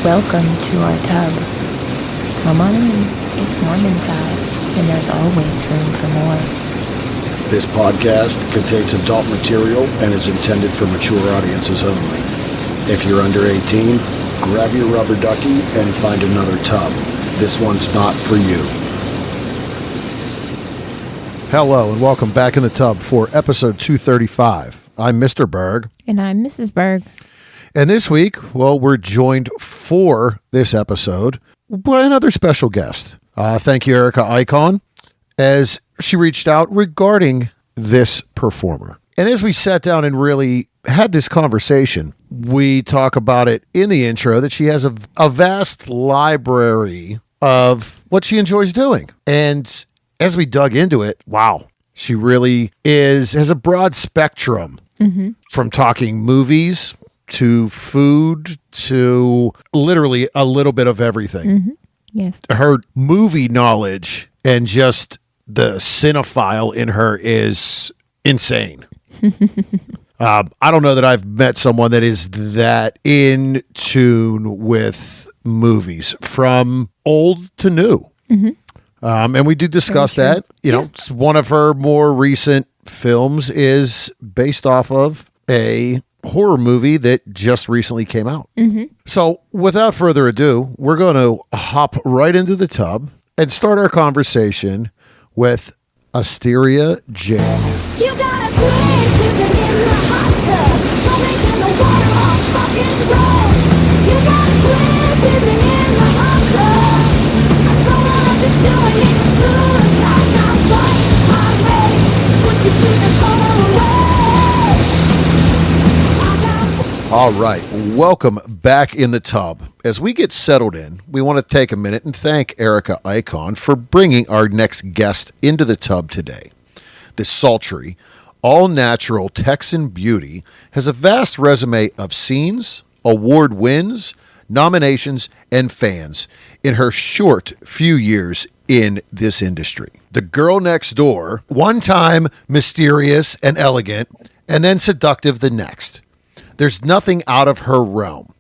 Welcome to our tub. Come on in. It's warm inside, and there's always room for more. This podcast contains adult material and is intended for mature audiences only. If you're under 18, grab your rubber ducky and find another tub. This one's not for you. Hello and welcome back in the tub for episode 235. I'm Mr. Berg. And I'm Mrs. Berg. And this week, we're joined for this episode by another special guest. Thank you, Erica Icon, as she reached out regarding this performer. And as we sat down and really had this conversation, we talk about it in the intro that she has a vast library of what she enjoys doing. And as we dug into it, wow, she really has a broad spectrum from talking movies to food to literally a little bit of everything. Yes. Her movie knowledge and just the cinephile in her is insane. I don't know that I've met someone that is that in tune with movies from old to new. And we do discuss that. You know, it's one of her more recent films is based off of a horror movie that just recently came out. So without further ado, we're going to hop right into the tub and start our conversation with Asteria Jade. You got a queen sitting in the hot tub, don't making the water all fucking gross. You got a queen sitting in the hot tub. I don't know what this doing in this blue shot, not fight my rage. Put your students all away. All right, welcome back in the tub. As we get settled in, we want to take a minute and thank Erica Icon for bringing our next guest into the tub today. This sultry, all-natural Texan beauty has a vast resume of scenes, award wins, nominations, and fans in her short few years in this industry. The girl next door, one time mysterious and elegant, and then seductive the next. There's nothing out of her realm.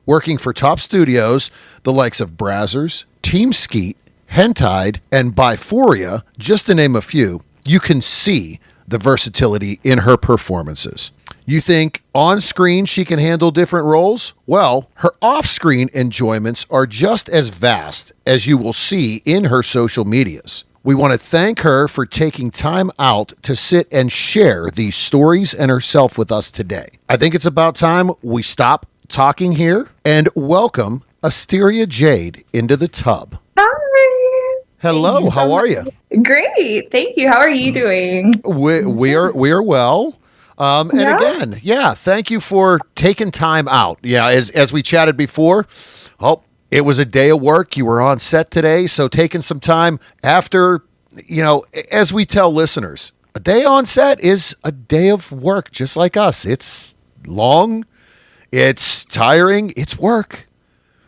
Working for top studios, the likes of Brazzers, Team Skeet, Hentide, and Biphoria, just to name a few, you can see the versatility in her performances. You think on screen she can handle different roles? Well, her off-screen enjoyments are just as vast as you will see in her social medias. We want to thank her for taking time out to sit and share these stories and herself with us today. I think it's about time we stop talking here and welcome Asteria Jade into the tub. Hi. Hello, how are you? Great, thank you. How are you doing? We are well. And again, thank you for taking time out. Yeah, as we chatted before, it was a day of work. You were on set today, so taking some time after, as we tell listeners, a day on set is a day of work, just like us. It's long, it's tiring, it's work.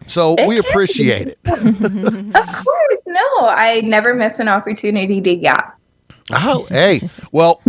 So we appreciate it. Of course. No, I never miss an opportunity to yap. Oh, hey. Well,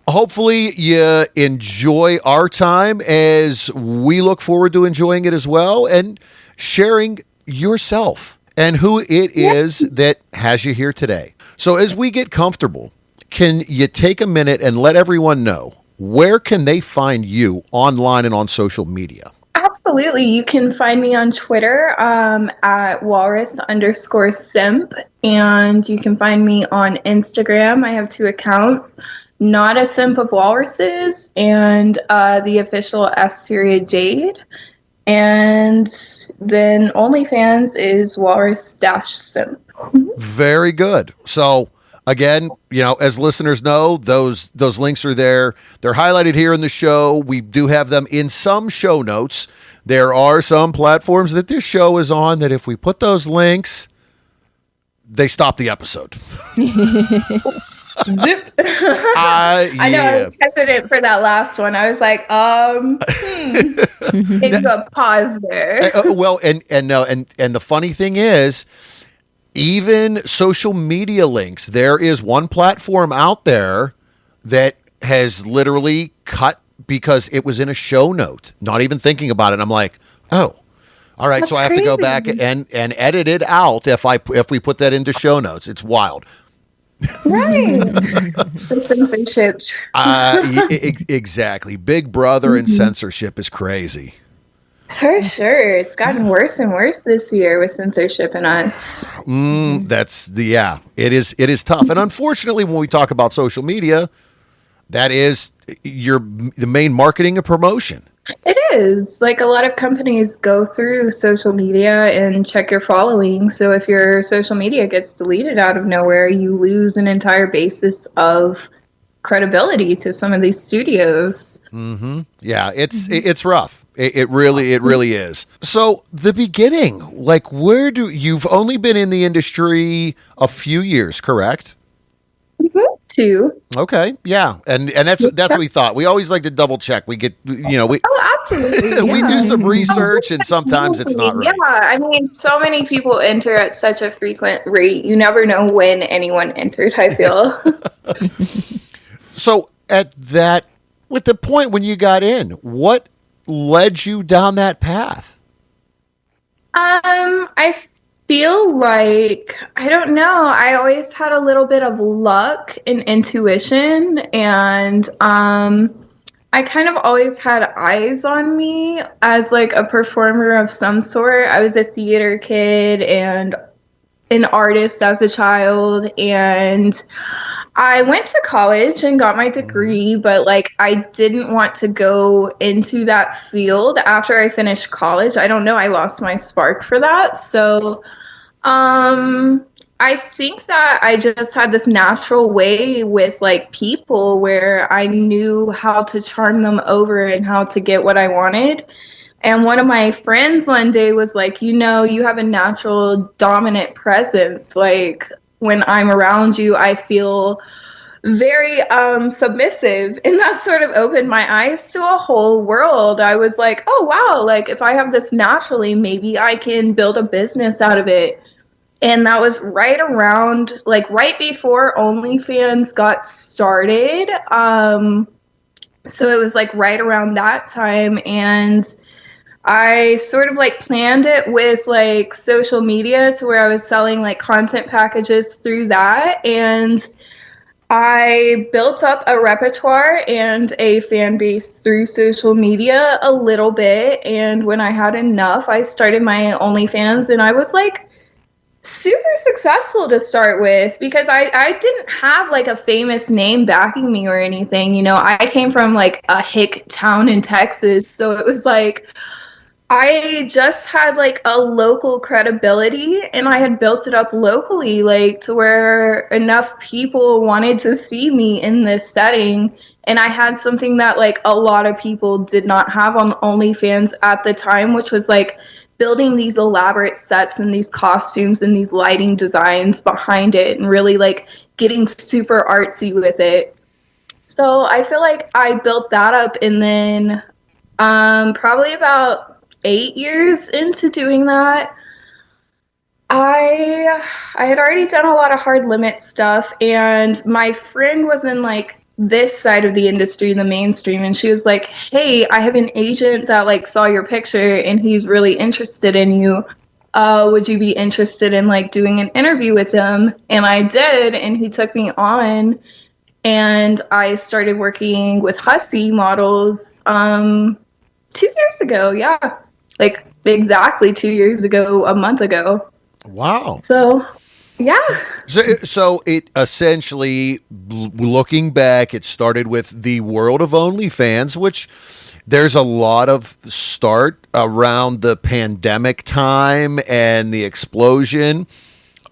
hopefully you enjoy our time as we look forward to enjoying it as well and sharing yourself and who it is that has you here today. So as we get comfortable, can you take a minute and let everyone know where can they find you online and on social media? Absolutely. You can find me on Twitter at walrus_simp, and you can find me on Instagram. I have 2 accounts, Not a Simp of Walruses and the official Asteria Jade. And then OnlyFans is walrus-simp. Very good. So again, as listeners know, those links are there. They're highlighted here in the show. We do have them in some show notes. There are some platforms that this show is on that if we put those links, they stop the episode. Zip. I know, I was hesitant for that last one. I was like, maybe a pause there. Well, and the funny thing is, even social media links, there is one platform out there that has literally cut because it was in a show note, not even thinking about it. And I'm like, oh, All right, That's so I have to go back crazy. and edit it out if we put that into show notes. It's wild. Right. The censorship. Exactly. Big Brother and censorship is crazy. For sure. It's gotten worse and worse this year with censorship and us. It is tough. And unfortunately, when we talk about social media, that is the main marketing and promotion. It is. Like a lot of companies go through social media and check your following. So if your social media gets deleted out of nowhere, you lose an entire basis of credibility to some of these studios. Yeah, it's rough. It really is. So the beginning, like you've only been in the industry a few years, correct? Too. Okay, yeah, and that's what we thought. We always like to double check. We get we Oh, absolutely. we do Yeah. some research, and sometimes it's not right. Yeah, I mean, so many people enter at such a frequent rate. You never know when anyone entered, I feel. So with the point when you got in, what led you down that path? I feel like, I don't know, I always had a little bit of luck and intuition, and I kind of always had eyes on me as like a performer of some sort. I was a theater kid and an artist as a child, and I went to college and got my degree, but like I didn't want to go into that field after I finished college. I don't know, I lost my spark for that. So I think that I just had this natural way with like people where I knew how to charm them over and how to get what I wanted. And one of my friends one day was like, you know, you have a natural dominant presence. Like when I'm around you, I feel very submissive. And that sort of opened my eyes to a whole world. I was like, oh, wow, like if I have this naturally, maybe I can build a business out of it. And that was right around, like right before OnlyFans got started. So it was like right around that time. And I sort of like planned it with like social media to where I was selling like content packages through that. And I built up a repertoire and a fan base through social media a little bit. And when I had enough, I started my OnlyFans, and I was like super successful to start with because I didn't have like a famous name backing me or anything. You know, I came from like a hick town in Texas. So it was like I just had like a local credibility, and I had built it up locally, like to where enough people wanted to see me in this setting. And I had something that like a lot of people did not have on OnlyFans at the time, which was like building these elaborate sets and these costumes and these lighting designs behind it and really like getting super artsy with it. So I feel like I built that up, and then probably about 8 years into doing that, I had already done a lot of hard limit stuff, and my friend was in like this side of the industry, the mainstream, and she was like, hey, I have an agent that like saw your picture and he's really interested in you. Would you be interested in like doing an interview with him? And I did, and he took me on, and I started working with Hussy models 2 years ago. Yeah, like exactly 2 years ago, a month ago. Wow. So yeah. So it essentially, looking back, it started with the world of OnlyFans, which there's a lot of start around the pandemic time and the explosion.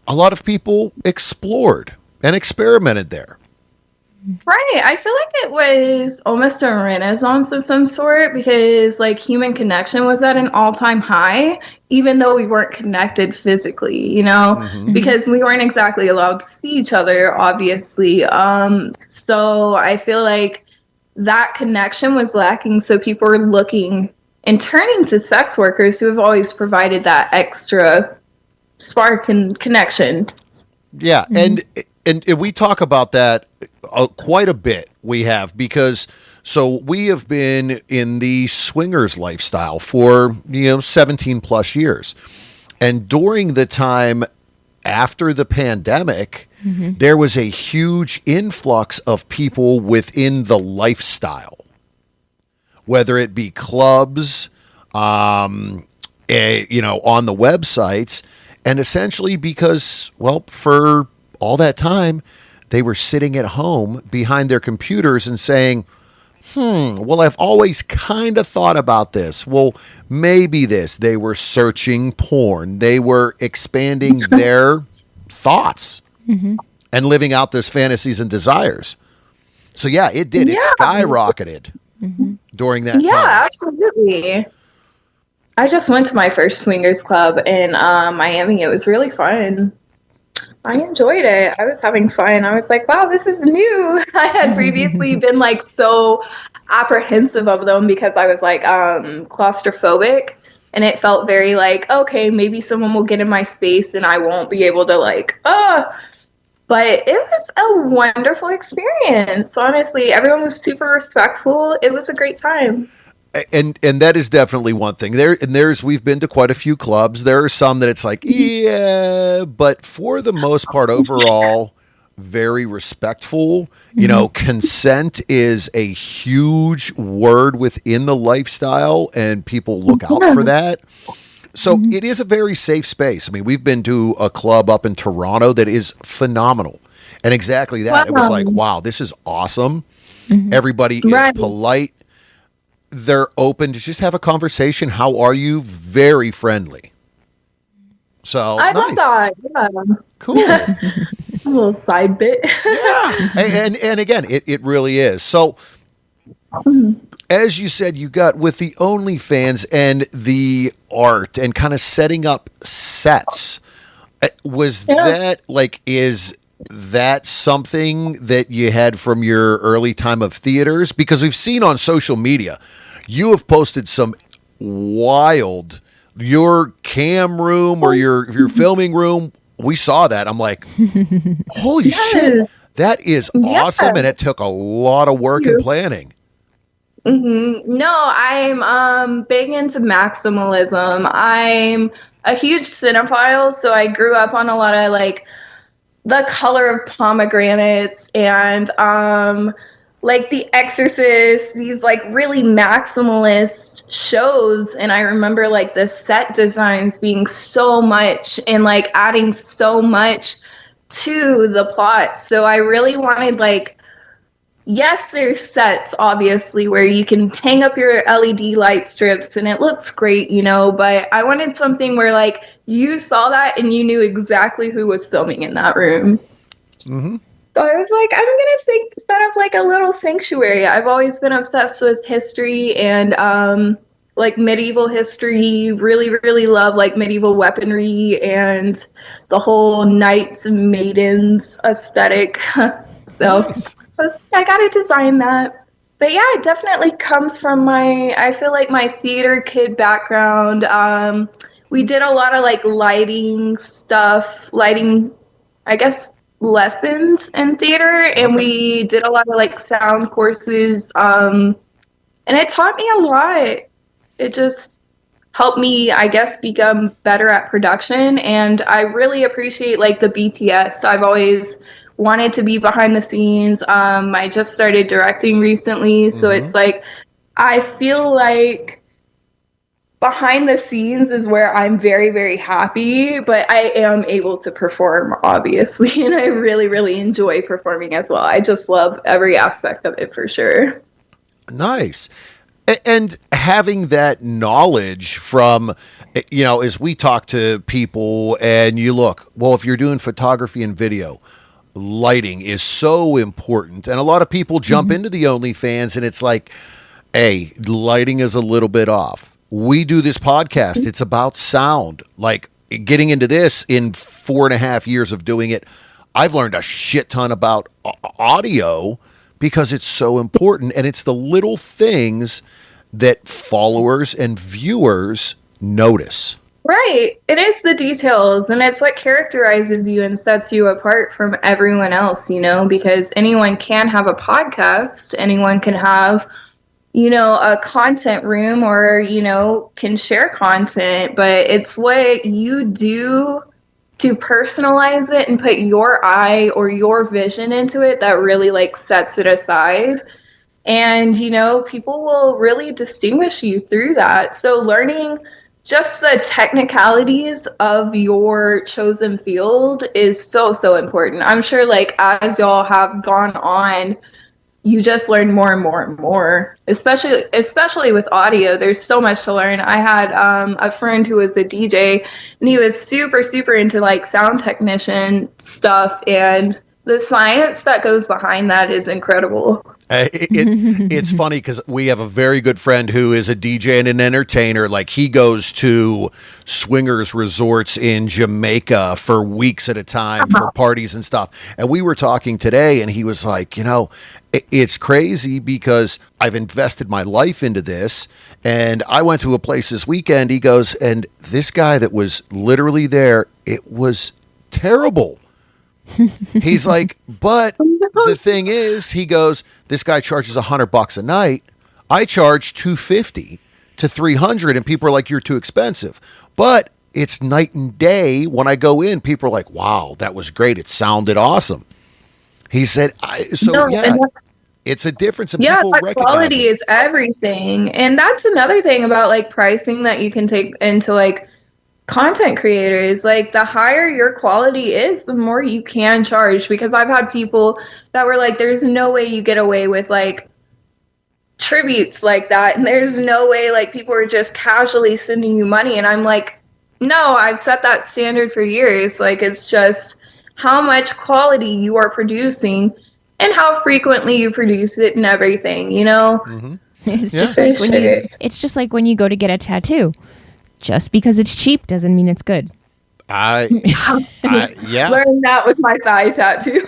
A lot of people explored and experimented there. Right. I feel like it was almost a renaissance of some sort because like human connection was at an all-time high, even though we weren't connected physically, you know, because we weren't exactly allowed to see each other, obviously. So I feel like that connection was lacking. So people were looking and turning to sex workers who have always provided that extra spark and connection. Yeah. And we talk about that quite a bit, we have, because So we have been in the swingers lifestyle for, 17 plus years. And during the time after the pandemic, there was a huge influx of people within the lifestyle, whether it be clubs, on the websites, and essentially because, well, for all that time, they were sitting at home behind their computers and saying, well, I've always kind of thought about this. Well, maybe this. They were searching porn. They were expanding their thoughts and living out those fantasies and desires. So, yeah, it did. It skyrocketed during that time. Yeah, absolutely. I just went to my first swingers club in Miami. It was really fun. I enjoyed it. I was having fun. I was like, wow, this is new. I had previously been like so apprehensive of them because I was like claustrophobic, and it felt very like, okay, maybe someone will get in my space and I won't be able to like, but it was a wonderful experience. Honestly, everyone was super respectful. It was a great time. And that is definitely one thing. We've been to quite a few clubs. There are some that it's like, yeah, but for the most part, overall, very respectful. Consent is a huge word within the lifestyle, and people look out for that. So it is a very safe space. I mean, we've been to a club up in Toronto that is phenomenal. And exactly that. Wow. It was like, wow, this is awesome. Everybody is polite. They're open to just have a conversation. How are you? Very friendly. So I nice. love that. Yeah. Cool. A little side bit. Yeah. And again, it really is. So as you said, you got with the OnlyFans and the art and kind of setting up sets. Is that something that you had from your early time of theaters? Because we've seen on social media, you have posted some wild, your cam room or your filming room. We saw that. I'm like, holy shit, that is awesome. And it took a lot of work and planning. No, I'm big into maximalism. I'm a huge cinephile, so I grew up on a lot of like The Color of Pomegranates and like The Exorcist, these like really maximalist shows. And I remember like the set designs being so much and like adding so much to the plot. So I really wanted like, yes, there's sets obviously where you can hang up your LED light strips and it looks great, but I wanted something where like you saw that and you knew exactly who was filming in that room. So I was like, I'm going to set up like a little sanctuary. I've always been obsessed with history and like medieval history, really, really love like medieval weaponry and the whole knights and maidens aesthetic. So nice. I got to design that. But yeah, it definitely comes from I feel like my theater kid background. We did a lot of like lighting, I guess, lessons in theater, and we did a lot of like sound courses. And it taught me a lot. It just helped me, I guess, become better at production. And I really appreciate like the BTS. I've always wanted to be behind the scenes. I just started directing recently, so it's like I feel like behind the scenes is where I'm very, very happy, but I am able to perform, obviously, and I really, really enjoy performing as well. I just love every aspect of it for sure. Nice. And having that knowledge from, as we talk to people and you look, well, if you're doing photography and video, lighting is so important. And a lot of people jump into the OnlyFans and it's like, hey, lighting is a little bit off. We do this podcast. It's about sound. Like getting into this in 4.5 years of doing it, I've learned a shit ton about audio because it's so important. And it's the little things that followers and viewers notice. Right. It is the details, and it's what characterizes you and sets you apart from everyone else, because anyone can have a podcast, anyone can have, a content room or, can share content, but it's what you do to personalize it and put your eye or your vision into it that really like sets it aside. And, people will really distinguish you through that. So learning just the technicalities of your chosen field is so, so important. I'm sure like as y'all have gone on, you just learn more and more and more, especially with audio. There's so much to learn. I had a friend who was a DJ, and he was super, super into like sound technician stuff, and the science that goes behind that is incredible. It's funny because we have a very good friend who is a DJ and an entertainer. Like he goes to swingers resorts in Jamaica for weeks at a time for parties and stuff. And we were talking today and he was like, it's crazy because I've invested my life into this. And I went to a place this weekend. He goes, and this guy that was literally there, it was terrible. He's like, but the thing is, he goes, this guy charges $100 a night. I charge $250 to $300, and people are like, you're too expensive. But it's night and day. When I go in, people are like, wow, that was great. It sounded awesome. He said, it's a difference, and people recognize quality it. is everything. And that's another thing about like pricing that you can take into like content creators. Like the higher your quality is, the more you can charge, because I've had people that were like, there's no way you get away with like tributes like that, and there's no way like people are just casually sending you money. And I'm like, no, I've set that standard for years. Like it's just how much quality you are producing and how frequently you produce it and everything, Mm-hmm. It's just like when you go to get a tattoo. Just because it's cheap doesn't mean it's good. Yeah. Learned that with my thigh tattoo.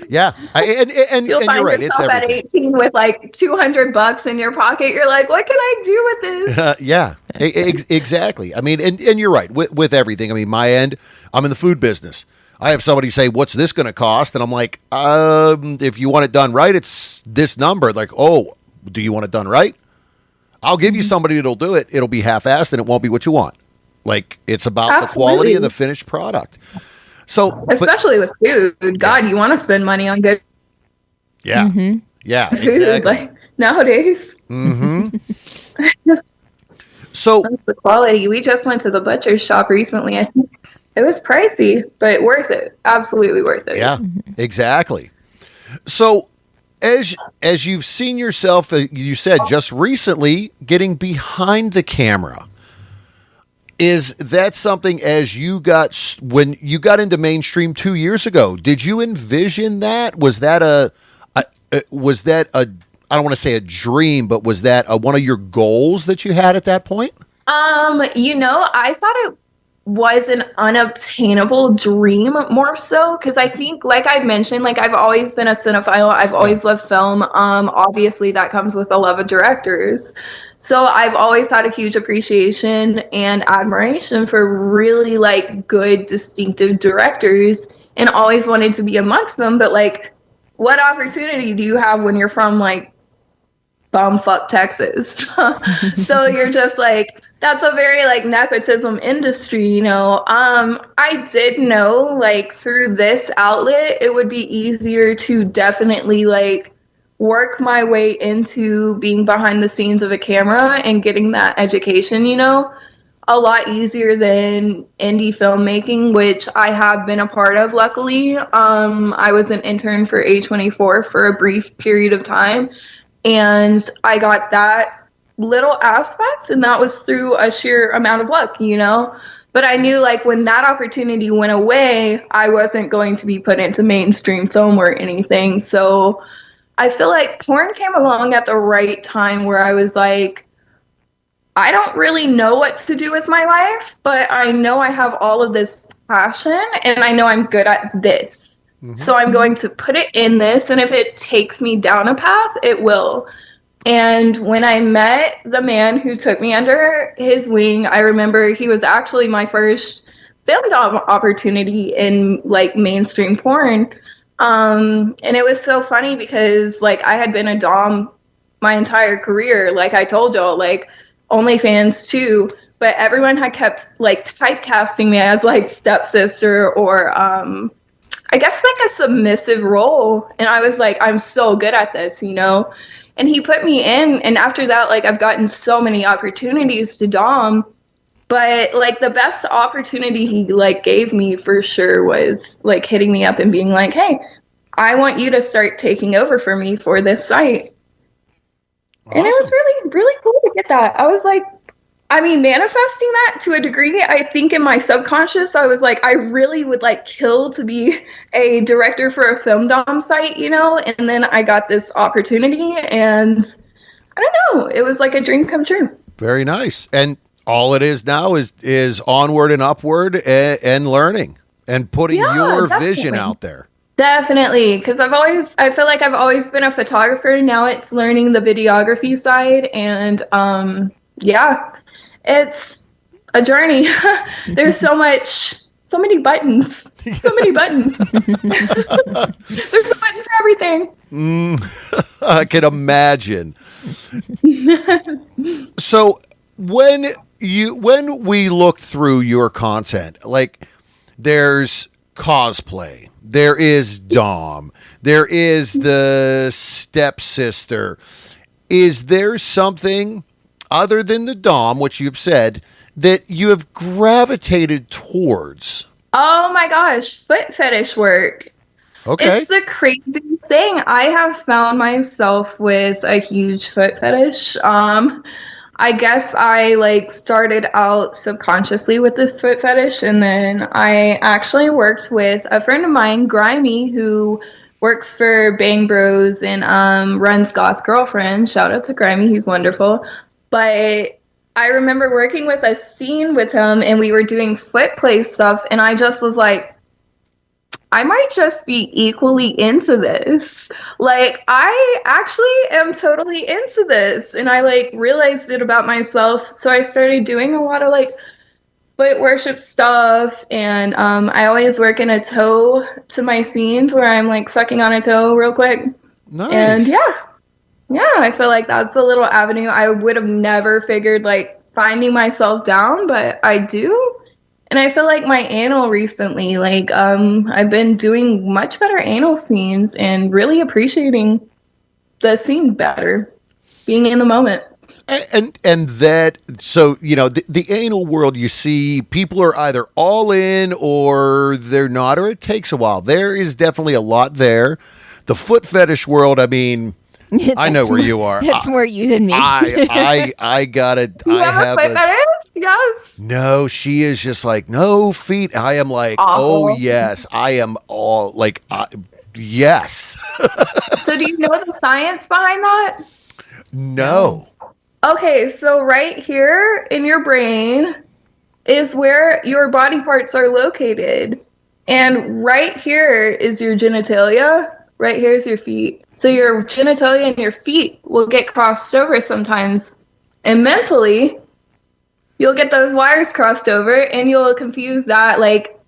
Yeah. And You'll find you're right. yourself It's at everything. 18 with like $200 in your pocket. You're like, what can I do with this? Yeah, exactly. I mean, and you're right with everything. I mean, my end, I'm in the food business. I have somebody say, what's this going to cost? And I'm like, if you want it done right, it's this number. Like, oh, do you want it done right? I'll give you somebody that'll do it. It'll be half-assed and it won't be what you want. Like, it's about the quality and the finished product. So, especially with food. God, you want to spend money on good yeah. Mm-hmm. Yeah, food exactly. like nowadays. Mm-hmm. So That's the quality. We just went to the butcher shop recently. I think it was pricey, but worth it. Absolutely worth it. yeah, exactly. So as you've seen yourself, you said just recently getting behind the camera. Is that something when you got into mainstream 2 years ago? Did you envision that? Was that I don't want to say a dream, but was that one of your goals that you had at that point? I thought it was an unobtainable dream more so, because I think, like I mentioned, like I've always been a cinephile. I've always loved film. Obviously that comes with a love of directors. So I've always had a huge appreciation and admiration for really like good, distinctive directors, and always wanted to be amongst them. But like, what opportunity do you have when you're from like bumfuck Texas? So you're just like, that's a very like nepotism industry, I did know like through this outlet, it would be easier to definitely like work my way into being behind the scenes of a camera and getting that education, a lot easier than indie filmmaking, which I have been a part of, luckily. I was an intern for A24 for a brief period of time, and I got that little aspect, and that was through a sheer amount of luck, But I knew like when that opportunity went away, I wasn't going to be put into mainstream film or anything. So I feel like porn came along at the right time where I was like, I don't really know what to do with my life, but I know I have all of this passion and I know I'm good at this. Mm-hmm. So I'm going to put it in this, and if it takes me down a path, it will. And when I met the man who took me under his wing, I remember he was actually my first film dom opportunity in like mainstream porn. And it was so funny because like I had been a dom my entire career, like I told y'all, like OnlyFans too, but everyone had kept like typecasting me as like stepsister or I guess like a submissive role. And I was like, I'm so good at this, you know? And he put me in, and after that, like I've gotten so many opportunities to dom, but like the best opportunity he like gave me for sure was like hitting me up and being like, hey, I want you to start taking over for me for this site. Awesome. And it was really, really cool to get that. I was like, I mean, manifesting that to a degree, I think in my subconscious, I was like, I really would like kill to be a director for a film dom site, you know? And then I got this opportunity and I don't know, it was like a dream come true. Very nice. And all it is now is onward and upward and learning and putting your vision out there. Definitely, because I feel like I've always been a photographer. Now it's learning the videography side, and yeah, it's a journey. There's so many buttons, so many buttons. There's a button for everything. I can imagine. So when we look through your content, like there's cosplay, there is dom, there is the stepsister. Is there something other than the dom, which you've said, that you have gravitated towards? Oh my gosh, foot fetish work. Okay. It's the craziest thing. I have found myself with a huge foot fetish. I guess I like started out subconsciously with this foot fetish, and then I actually worked with a friend of mine, Grimy, who works for Bang Bros and runs Goth Girlfriend. Shout out to Grimy, he's wonderful. But I remember working with a scene with him, and we were doing foot play stuff, and I just was like, I might just be equally into this. Like, I actually am totally into this. And I like realized it about myself. So I started doing a lot of like foot worship stuff. And I always work in a toe to my scenes where I'm like sucking on a toe real quick. Nice. And yeah, I feel like that's a little avenue I would have never figured like finding myself down, but I do. And I feel like my anal recently, like, I've been doing much better anal scenes and really appreciating the scene better, being in the moment. And that, so, you know, the anal world, you see people are either all in or they're not, or it takes a while. There is definitely a lot there. The foot fetish world, I mean, I know where you are. That's more you than me. I got it. You I have a foot fetish? Yes. No, she is just like, no feet. I am like, Awful. oh yes, I am all like, yes. So do you know the science behind that? No. Okay, so right here in your brain is where your body parts are located. And right here is your genitalia. Right here is your feet. So your genitalia and your feet will get crossed over sometimes. And mentally, you'll get those wires crossed over and you'll confuse that like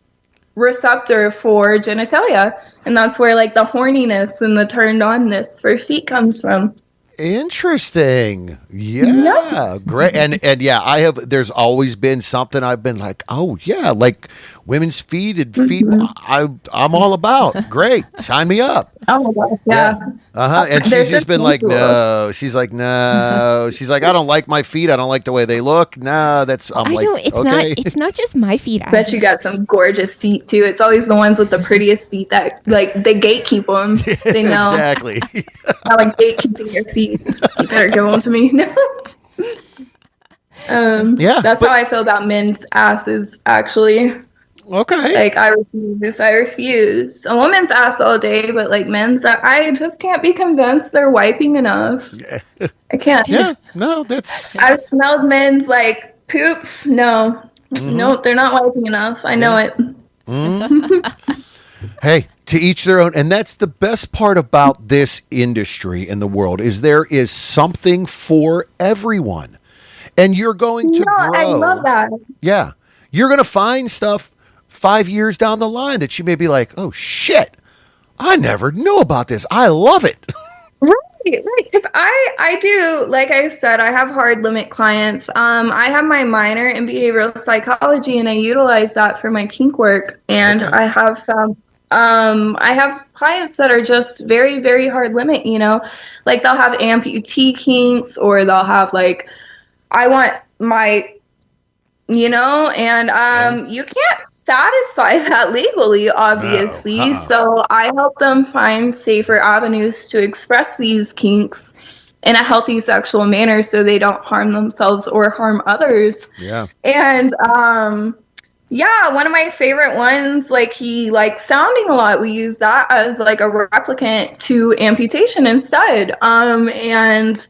receptor for genitalia. And that's where like the horniness and the turned onness for feet comes from. Interesting. Yeah. Great. And yeah, there's always been something I've been like, oh yeah, like women's feet and feet. I'm all about. Great. Sign me up. Oh my gosh, yeah. And she's just been like, no. She's like, no. She's like, I don't like my feet. I don't like the way they look. No, I'm like, it's okay. It's not just my feet. I bet you got some gorgeous feet too. It's always the ones with the prettiest feet that like they gatekeep them. They know Exactly. I like gatekeeping your feet. You better give them to me. Yeah, that's how I feel about men's asses. Actually, okay. like I refuse. A woman's ass all day, but like men's, I just can't be convinced they're wiping enough. I can't. Yeah, no, that's. I've smelled men's like poops. No, no, they're not wiping enough. I know it. Hey, To each their own. And that's the best part about this industry in the world is there is something for everyone. And you're going to grow. I love that. Yeah. You're going to find stuff 5 years down the line that you may be like, oh, shit, I never knew about this. I love it. Right. Because I do, like I said, I have hard limit clients. I have my minor in behavioral psychology, and I utilize that for my kink work. And Okay. I have I have clients that are just very, very hard limit, like they'll have amputee kinks, or they'll have like, I want my, and you can't satisfy that legally, obviously. No. So I help them find safer avenues to express these kinks in a healthy sexual manner so they don't harm themselves or harm others. Yeah. And yeah, one of my favorite ones, like he likes sounding a lot. We use that as like a replicant to amputation instead. And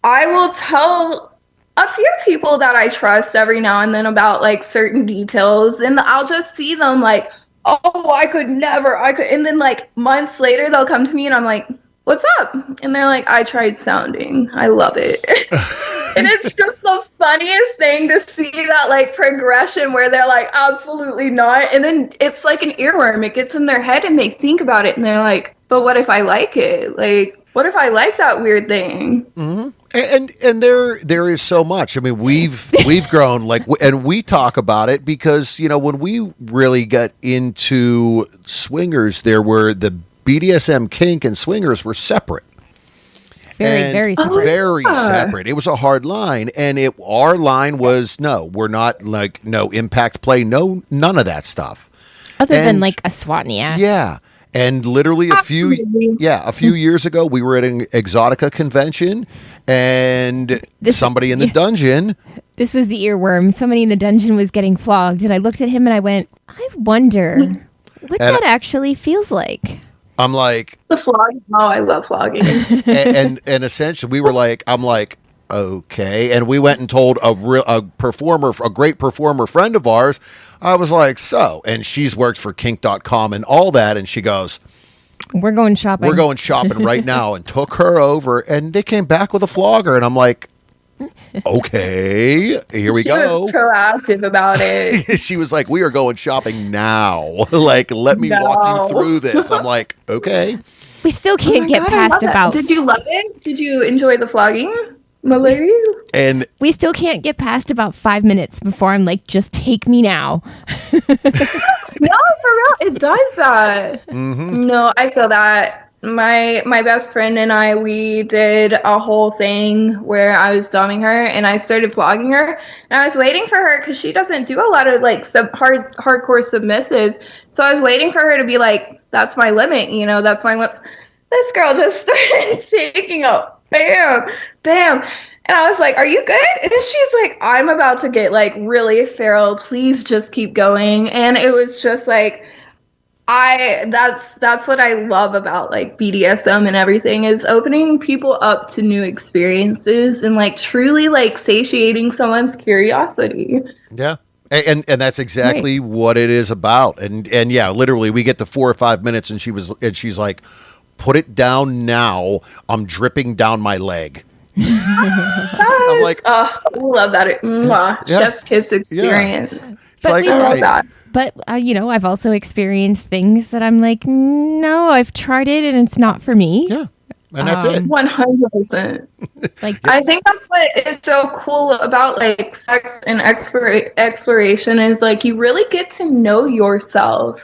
I will tell a few people that I trust every now and then about like certain details, and I'll just see them like, oh, I could, and then like months later they'll come to me and I'm like, what's up? And they're like, I tried sounding, I love it. And it's just the funniest thing to see that like progression where they're like, absolutely not. And then it's like an earworm, it gets in their head and they think about it and they're like, but what if I like it? Like, what if I like that weird thing? Mm-hmm. And there is so much. I mean, we've grown like, and we talk about it because when we really got into swingers, there were the BDSM kink and swingers were separate. Very separate. Very separate. It was a hard line, and our line was no, we're not like no impact play, no none of that stuff. Other than like a swat in the ass. Yeah. And literally a few years ago, we were at an Exotica convention, and somebody in the dungeon. This was the earworm. Somebody in the dungeon was getting flogged, and I looked at him and I went, I wonder what that actually feels like. I'm like, the flogging. Oh, I love flogging. and essentially, we were like, I'm like, okay, and we went and told a great performer friend of ours. I was like, so, and she's worked for kink.com and all that, and she goes, we're going shopping. We're going shopping right now, and took her over, and they came back with a flogger, and I'm like, okay, here we go. She was proactive about it. She was like, we are going shopping now. Like, let me walk you through this. I'm like, okay. We still can't get past about. Did you love it? Did you enjoy the flogging, my lady? And we still can't get past about 5 minutes before I'm like, just take me now. No, for real, it does that. Mm-hmm. No, I feel that. My best friend and I, we did a whole thing where I was dumbing her and I started flogging her, and I was waiting for her because she doesn't do a lot of like hardcore submissive. So I was waiting for her to be like, that's my limit, that's my limit. This girl just started taking a bam, bam. And I was like, are you good? And she's like, I'm about to get like really feral. Please just keep going. And it was just like, that's what I love about like BDSM and everything, is opening people up to new experiences and like truly like satiating someone's curiosity. Yeah. And that's exactly what it is about. And yeah, literally we get to 4 or 5 minutes and she's like, put it down now. I'm dripping down my leg. I'm like, oh, I love that. Yeah. Chef's kiss experience. Yeah. It's like, I love that. But, I've also experienced things that I'm like, no, I've tried it and it's not for me. Yeah. And that's it. 100%. Like, I think that's what is so cool about like sex and exploration is like you really get to know yourself.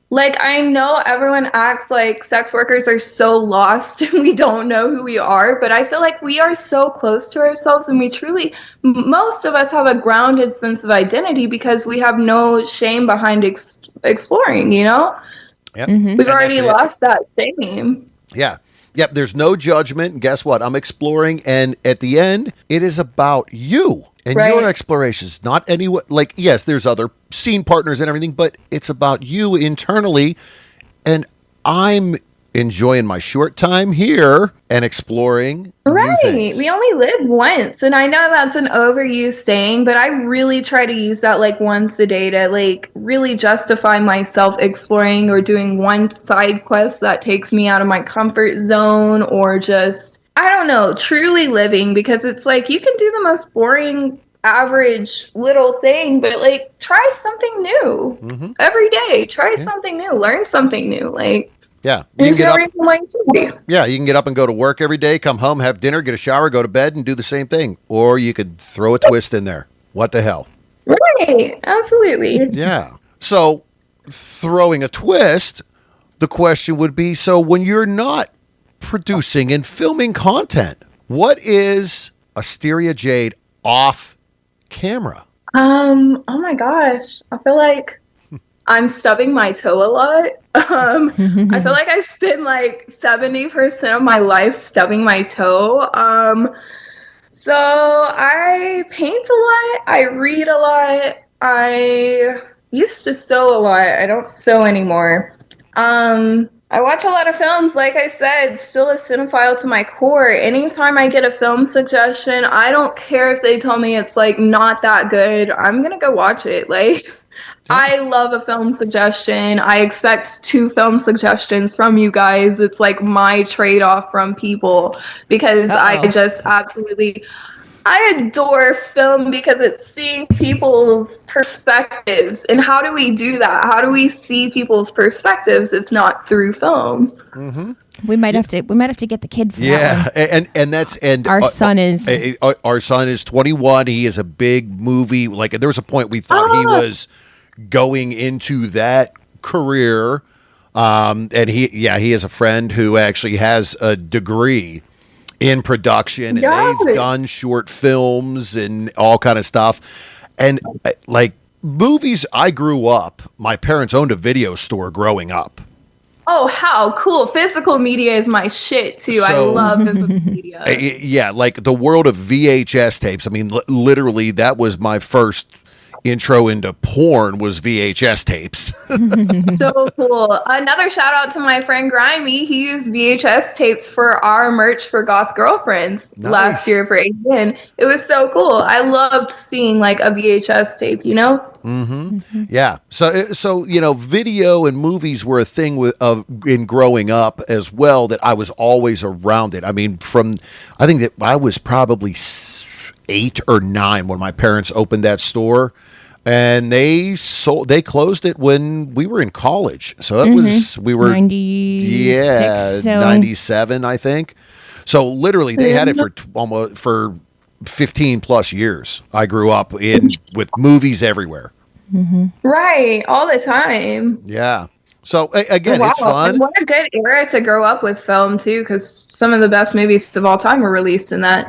Like, I know everyone acts like sex workers are so lost and we don't know who we are, but I feel like we are so close to ourselves, and we truly, most of us have a grounded sense of identity because we have no shame behind exploring, Yep. Mm-hmm. We've already lost that shame. Yeah. Yep. There's no judgment. And guess what? I'm exploring. And at the end, it is about you and your explorations, not anyone. Like, yes, there's other scene partners and everything, but it's about you internally. And I'm enjoying my short time here and exploring new things. We only live once, and I know that's an overused saying, but I really try to use that like once a day to like really justify myself exploring or doing one side quest that takes me out of my comfort zone, or just, I don't know, truly living, because it's like you can do the most boring average little thing, but like try something new every day. Try something new, learn something new. Like, yeah, there's no reason why you shouldn't be. Yeah, you can get up and go to work every day, come home, have dinner, get a shower, go to bed, and do the same thing. Or you could throw a twist in there. What the hell? Right, absolutely. Yeah. So, throwing a twist, the question would be, so when you're not producing and filming content, what is Asteria Jade off camera? Oh my gosh. I feel like I'm stubbing my toe a lot. I feel like I spend like 70% of my life stubbing my toe. So I paint a lot. I read a lot. I used to sew a lot. I don't sew anymore. I watch a lot of films. Like I said, still a cinephile to my core. Anytime I get a film suggestion, I don't care if they tell me it's like not that good. I'm gonna go watch it. Like, I love a film suggestion. I expect 2 film suggestions from you guys. It's like my trade-off from people, because I just absolutely, I adore film because it's seeing people's perspectives. And how do we do that? How do we see people's perspectives if not through film? We might have to get the kid for that one. and that's Our son is 21. He is a big movie. Like, there was a point we thought he was going into that career. And he is a friend who actually has a degree in production, and they've done short films and all kind of stuff. And like movies, I grew up, my parents owned a video store growing up. Oh, how cool. Physical media is my shit too. I love physical media. Yeah, like the world of VHS tapes. I mean, literally that was my first intro into porn, was VHS tapes. So cool. Another shout out to my friend Grimy. He used VHS tapes for our merch for Goth Girlfriends last year for ADN. It was so cool. I loved seeing like a VHS tape, you know? Yeah. So you know, video and movies were a thing in growing up as well, that I was always around it. I mean, I think that I was probably 8 or 9 when my parents opened that store, and they closed it when we were in college. So it was, we were 97, I think. So literally they had it for almost for 15 plus years. I grew up with movies everywhere. Right, all the time. Yeah. So again, it's fun. And what a good era to grow up with film too, because some of the best movies of all time were released in that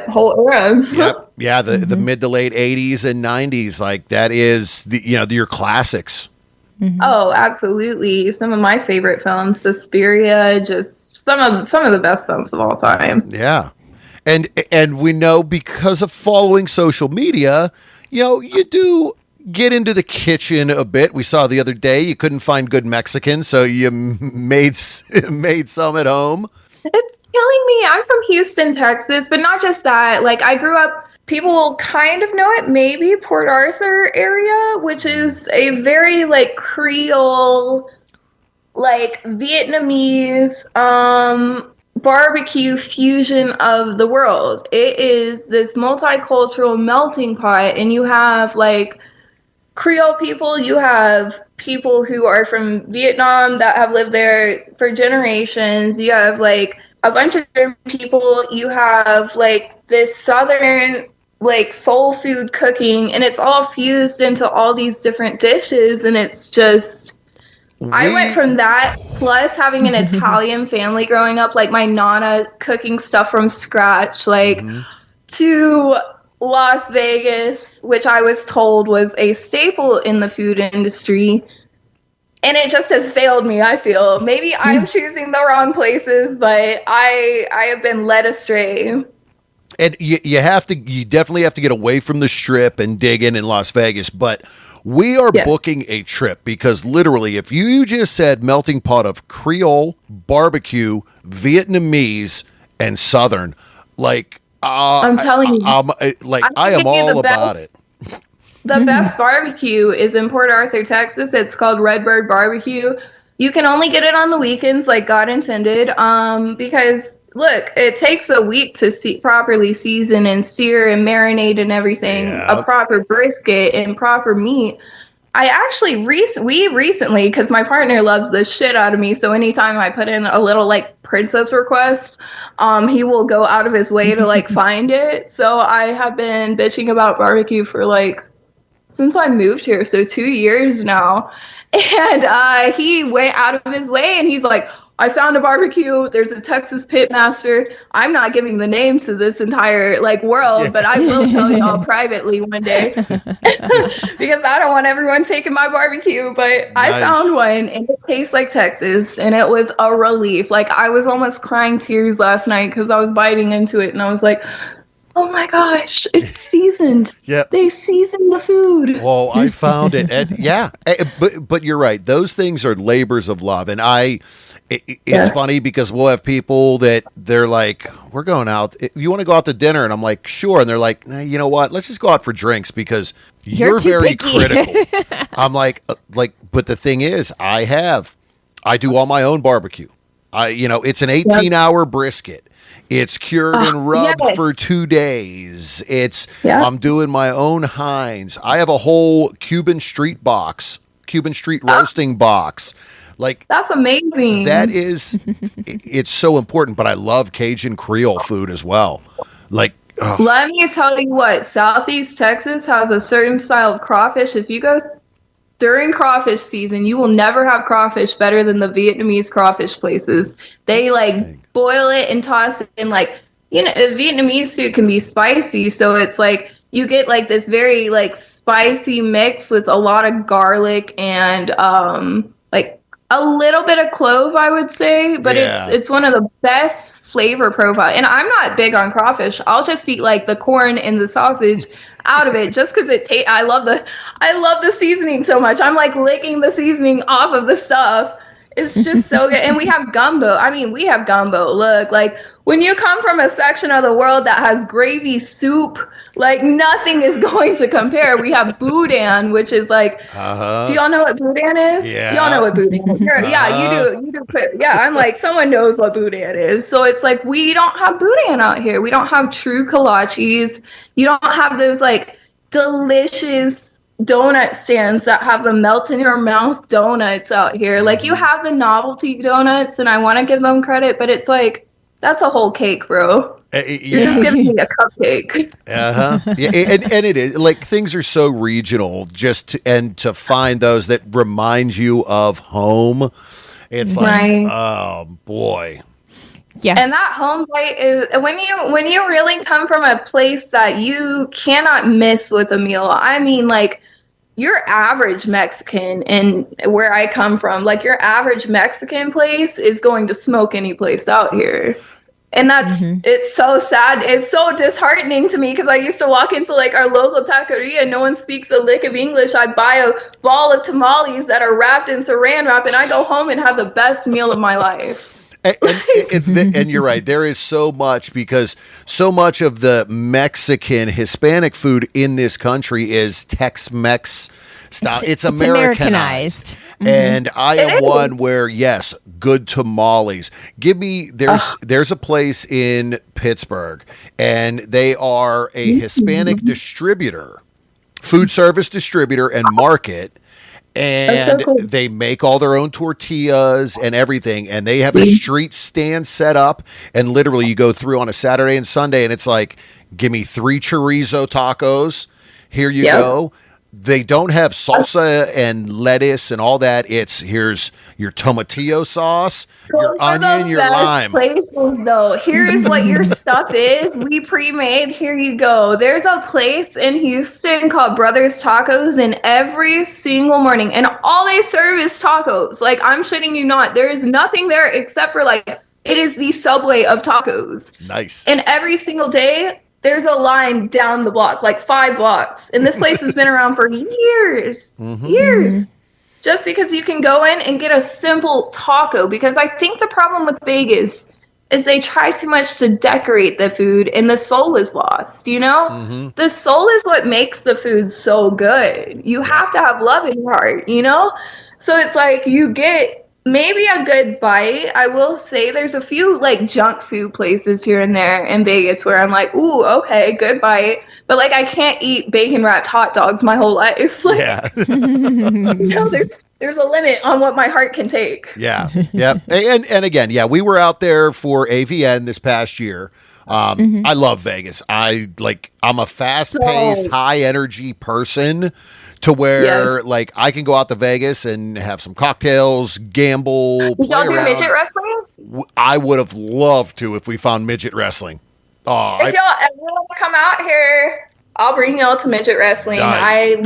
whole era. Yep. Yeah, the mid to late 80s and 90s, like that is your classics. Oh, absolutely. Some of my favorite films, Suspiria, just some of the best films of all time. Yeah. And we know, because of following social media, you do get into the kitchen a bit. We saw the other day you couldn't find good Mexican, so you made some at home. It's killing me. I'm from Houston, Texas, but not just that. Like, I grew up, people kind of know it, maybe Port Arthur area, which is a very like Creole, like Vietnamese barbecue fusion of the world. It is this multicultural melting pot, and you have like Creole people, you have people who are from Vietnam that have lived there for generations, you have like a bunch of different people, you have like this southern like soul food cooking, and it's all fused into all these different dishes, and it's just, I went from that, plus having an Italian family growing up, like my nana cooking stuff from scratch, like to Las Vegas, which I was told was a staple in the food industry, and it just has failed me. I feel maybe I'm choosing the wrong places, but I have been led astray. And you definitely have to get away from the Strip and dig in Las Vegas. But We are Yes. booking a trip because literally, if you just said melting pot of Creole, barbecue, Vietnamese, and Southern, like, I'm telling you, I am give you all the about best. it. The best barbecue is in Port Arthur, Texas. It's called Redbird Barbecue. You can only get it on the weekends, like God intended. Because look, it takes a week to properly season and sear and marinate and everything. Yeah. A proper brisket and proper meat. I actually we recently, because my partner loves the shit out of me, so anytime I put in a little like princess request, he will go out of his way to like find it. So I have been bitching about barbecue for like since I moved here, so 2 years now. And he went out of his way and he's like, I found a barbecue. There's a Texas Pitmaster. I'm not giving the names to this entire like world, but I will tell y'all privately one day because I don't want everyone taking my barbecue. But I Nice. found one and it tastes like Texas and it was a relief. Like I was almost crying tears last night because I was biting into it and I was like, oh my gosh, it's seasoned. Yep. They seasoned the food. Well, I found it, and yeah, but you're right. Those things are labors of love, and it's Yes. funny because we'll have people that they're like, "We're going out. You want to go out to dinner?" And I'm like, "Sure." And they're like, nah, "You know what? Let's just go out for drinks because you're too very picky." critical." I'm like, but the thing is, I do all my own barbecue. It's an 18-hour brisket. It's cured and rubbed yes. for 2 days. Yeah. I'm doing my own Heinz. I have a whole Cuban street roasting box. Like That's amazing. that is, it's so important. But I love Cajun Creole food as well. Like, Let me tell you what, Southeast Texas has a certain style of crawfish. If you go during crawfish season, you will never have crawfish better than the Vietnamese crawfish places. They like boil it and toss it in like, Vietnamese food can be spicy. So it's like you get like this very like spicy mix with a lot of garlic and like a little bit of clove, I would say. But Yeah. it's one of the best flavor profile. And I'm not big on crawfish. I'll just eat like the corn and the sausage out of it just because I love the seasoning so much. I'm like licking the seasoning off of the stuff. It's just so good. And we have gumbo. I mean, we have gumbo. Look, like when you come from a section of the world that has gravy soup, like nothing is going to compare. We have boudin, which is like, do y'all know what boudin is? Yeah. Y'all know what boudin is. Yeah, you do. Yeah, I'm like, someone knows what boudin is. So it's like, we don't have boudin out here. We don't have true kolaches. You don't have those like delicious donut stands that have the melt in your mouth donuts out here. Like you have the novelty donuts and I want to give them credit, but it's like, that's a whole cake, bro. You're just giving me a cupcake. Yeah, and it is like things are so regional. To find those that remind you of home, it's like, Right. oh boy. Yeah. And that home bite is when you really come from a place that you cannot miss with a meal. I mean, like your average Mexican and where I come from, like your average Mexican place is going to smoke any place out here. And that's, it's so sad. It's so disheartening to me because I used to walk into like our local taqueria and no one speaks a lick of English. I buy a ball of tamales that are wrapped in saran wrap and I go home and have the best meal of my life. And you're right. There is so much because so much of the Mexican Hispanic food in this country is Tex-Mex style. It's Americanized. And I am one where, yes, good tamales. There's a place in Pittsburgh and they are a Hispanic distributor, food service distributor and market. And so cool. they make all their own tortillas and everything. And they have a street stand set up. And literally you go through on a Saturday and Sunday and it's like, give me 3 chorizo tacos. Here you go. They don't have salsa and lettuce and all that. Here's your tomatillo sauce, your onion, your lime. Places, though. Here's what your stuff is. We pre-made. Here you go. There's a place in Houston called Brothers Tacos, and every single morning, and all they serve is tacos. Like, I'm shitting you not. There is nothing there except for like it is the Subway of tacos. Nice. And every single day, there's a line down the block, like 5 blocks. And this place has been around for years. Years. Just because you can go in and get a simple taco. Because I think the problem with Vegas is they try too much to decorate the food and the soul is lost, you know? The soul is what makes the food so good. You have to have love in your heart, you know? So it's like you get maybe a good bite. I will say there's a few like junk food places here and there in Vegas where I'm like, ooh, okay, good bite. But like I can't eat bacon wrapped hot dogs my whole life. Like, Yeah. you know, there's a limit on what my heart can take. Yeah. Yep. And again, yeah, we were out there for AVN this past year. I love Vegas. I'm a fast paced, high energy person to where like I can go out to Vegas and have some cocktails, gamble. Did y'all do midget wrestling? I would have loved to if we found midget wrestling. Oh, if y'all ever want to come out here, I'll bring y'all to midget wrestling. Nice.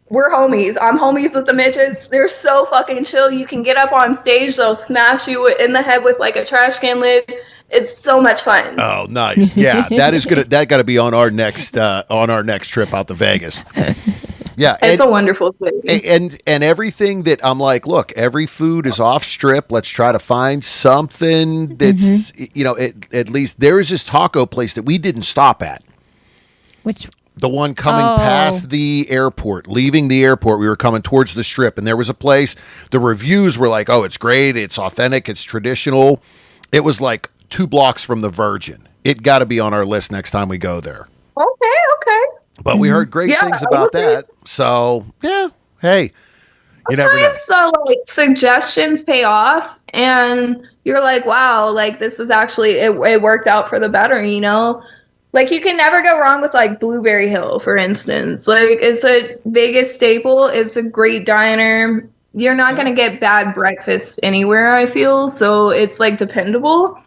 We're homies. I'm homies with the midgets. They're so fucking chill. You can get up on stage. They'll smash you in the head with like a trash can lid. It's so much fun. Oh, nice. Yeah, that got to be on our next trip out to Vegas. Yeah, it's a wonderful city. And everything that I'm like, look, every food is off strip. Let's try to find something that's at least there is this taco place that we didn't stop at. Which the one coming past the airport, leaving the airport, we were coming towards the strip, and there was a place. The reviews were like, "Oh, it's great, it's authentic, it's traditional." It was like 2 blocks from the Virgin. It got to be on our list next time we go there. Okay. But we heard great things about that. So, yeah, hey, you never know. So, like, suggestions pay off, and you're like, wow, like, this is actually, it worked out for the better, you know? Like, you can never go wrong with, like, Blueberry Hill, for instance. Like, it's a Vegas staple. It's a great diner. You're not going to get bad breakfast anywhere, I feel. So, it's, like, dependable.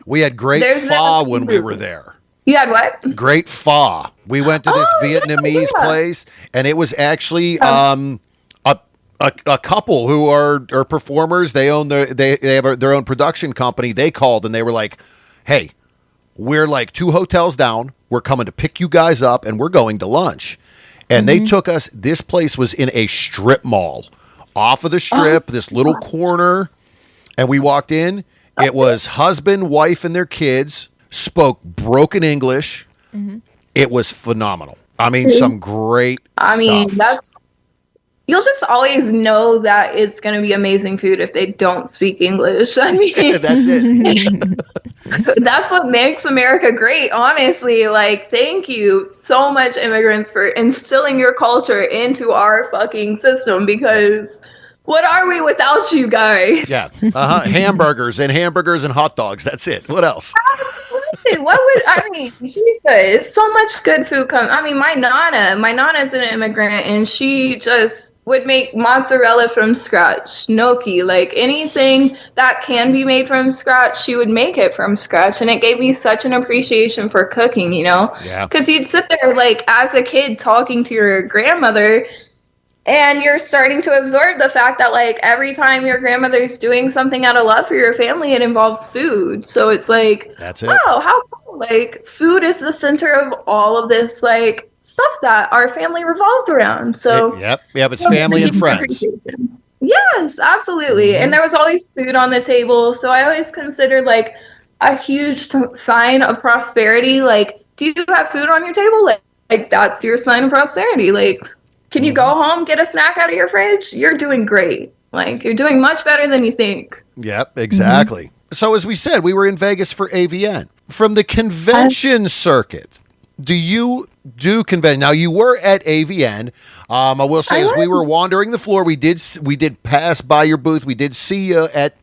We had great pho when we were there. You had what? Great pho. We went to this Vietnamese place, and it was actually a couple who are performers. They own they have their own production company. They called and they were like, "Hey, we're like 2 hotels down. We're coming to pick you guys up, and we're going to lunch." And they took us. This place was in a strip mall, off of the strip, this little corner, and we walked in. It was husband, wife, and their kids. Spoke broken English. It was phenomenal. I mean, some great stuff. You'll just always know that it's going to be amazing food if they don't speak English. I mean, that's it. That's what makes America great, honestly. Like, thank you so much, immigrants, for instilling your culture into our fucking system, because what are we without you guys? Yeah. Hamburgers and hot dogs. That's it. What else? Jesus, so much good food comes. I mean, my nana's an immigrant, and she just would make mozzarella from scratch, gnocchi, like anything that can be made from scratch, she would make it from scratch. And it gave me such an appreciation for cooking, you know? Yeah. Because you'd sit there, like, as a kid talking to your grandmother, and you're starting to absorb the fact that, like, every time your grandmother's doing something out of love for your family, it involves food. So it's like, that's it. Wow, how cool. Like, food is the center of all of this, like, stuff that our family revolves around. So yep, it's family and friends. Yes, absolutely. And there was always food on the table. So I always considered, like, a huge sign of prosperity. Like, do you have food on your table? Like that's your sign of prosperity. Like, can you go home, get a snack out of your fridge? You're doing great. Like, you're doing much better than you think. Yep, exactly. So as we said, we were in Vegas for AVN. From the convention circuit, do you do convention? Now, you were at AVN. I will say, as we were wandering the floor, we did pass by your booth. We did see you at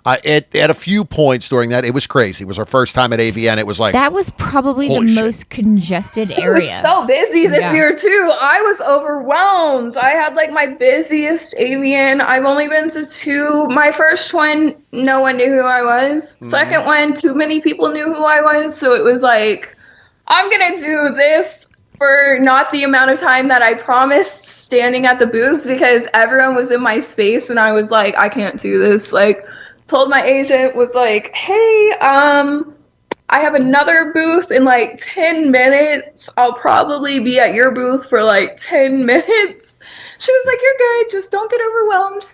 a few points during that. It was crazy. It was our first time at AVN. It was like, that was probably the most congested area. It was so busy this year too. I was overwhelmed. I had like my busiest AVN. I've only been to 2. My first one, no one knew who I was. Second one, too many people knew who I was. So it was like, I'm going to do this for not the amount of time that I promised standing at the booths, because everyone was in my space and I was like, I can't do this. Like, told my agent, was like, hey, I I have another booth in like 10 minutes. I'll probably be at your booth for like 10 minutes. She was like, you're good. Just don't get overwhelmed.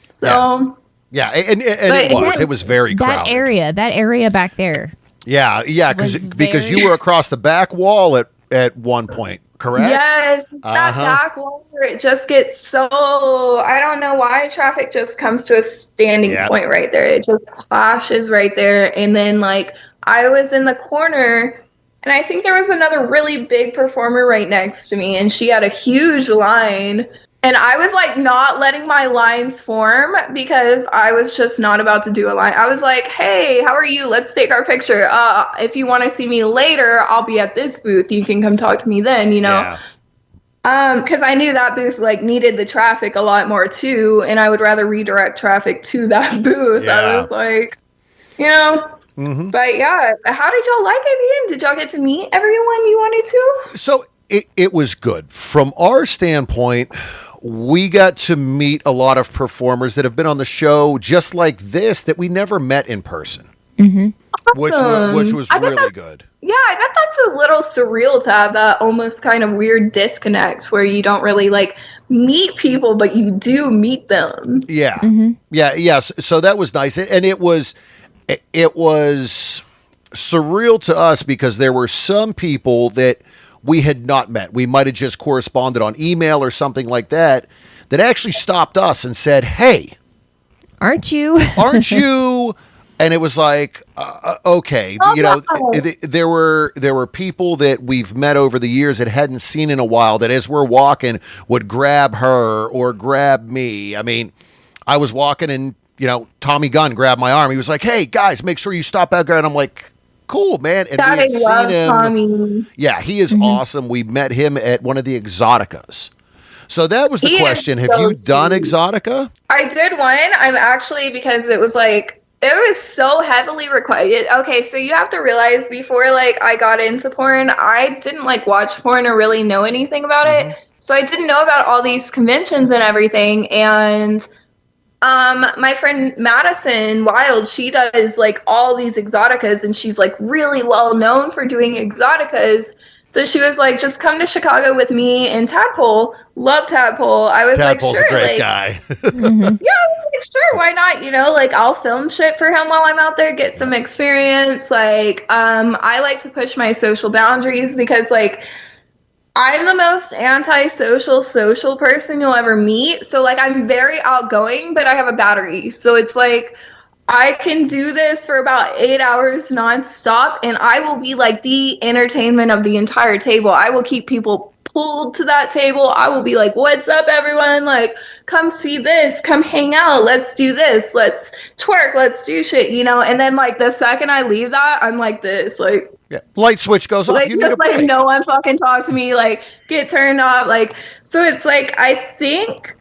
So, yeah, and it was very that crowded. That area back there. Yeah, because you were across the back wall at one point, correct? Yes, that back wall where it just gets so, I don't know why traffic just comes to a standing point right there. It just clashes right there. And then like I was in the corner and I think there was another really big performer right next to me and she had a huge line. And I was like not letting my lines form because I was just not about to do a line. I was like, hey, how are you? Let's take our picture. If you want to see me later, I'll be at this booth. You can come talk to me then, you know? Yeah. Because I knew that booth like needed the traffic a lot more too. And I would rather redirect traffic to that booth. Yeah. I was like, you know. Mm-hmm. But yeah, how did y'all like it, Ian? Did y'all get to meet everyone you wanted to? So it was good. From our standpoint, we got to meet a lot of performers that have been on the show just like this that we never met in person. Mm-hmm. Awesome. Which was really good. Yeah, I bet that's a little surreal to have that almost kind of weird disconnect where you don't really like meet people, but you do meet them. Yeah. Mm-hmm. Yeah. Yes. So that was nice. And it was surreal to us because there were some people that we had not met. We might have just corresponded on email or something like that actually stopped us and said, hey, aren't you? And it was like, okay, there were people that we've met over the years that hadn't seen in a while that as we're walking would grab her or grab me. I mean, I was walking and, Tommy Gunn grabbed my arm. He was like, hey guys, make sure you stop out there. And I'm like, cool, man. And we had seen him. Tommy. Yeah, he is awesome. We met him at one of the Exoticas. So that was the question. Have you done Exotica? I did one. I'm actually, because it was like, it was so heavily required. Okay, so you have to realize before like I got into porn, I didn't like watch porn or really know anything about it. So I didn't know about all these conventions and everything. And my friend Madison Wild, she does like all these Exoticas and she's like really well known for doing Exoticas. So she was like, just come to Chicago with me and Tadpole. Love Tadpole. I was Tadpole's like, sure. A great like, guy. Yeah, I was like, sure, why not? Like I'll film shit for him while I'm out there, get some experience. Like, I like to push my social boundaries because like I'm the most antisocial social person you'll ever meet. So like I'm very outgoing, but I have a battery. So it's like I can do this for about 8 hours nonstop and I will be like the entertainment of the entire table. I will keep people pulled to that table. I will be like, what's up, everyone? Like, come see this, come hang out. Let's do this. Let's twerk. Let's do shit, And then like the second I leave that, I'm like this, like, yeah, light switch goes off. Like, you need a break. Like no one fucking talks to me. Like get turned off. Like so, it's like I think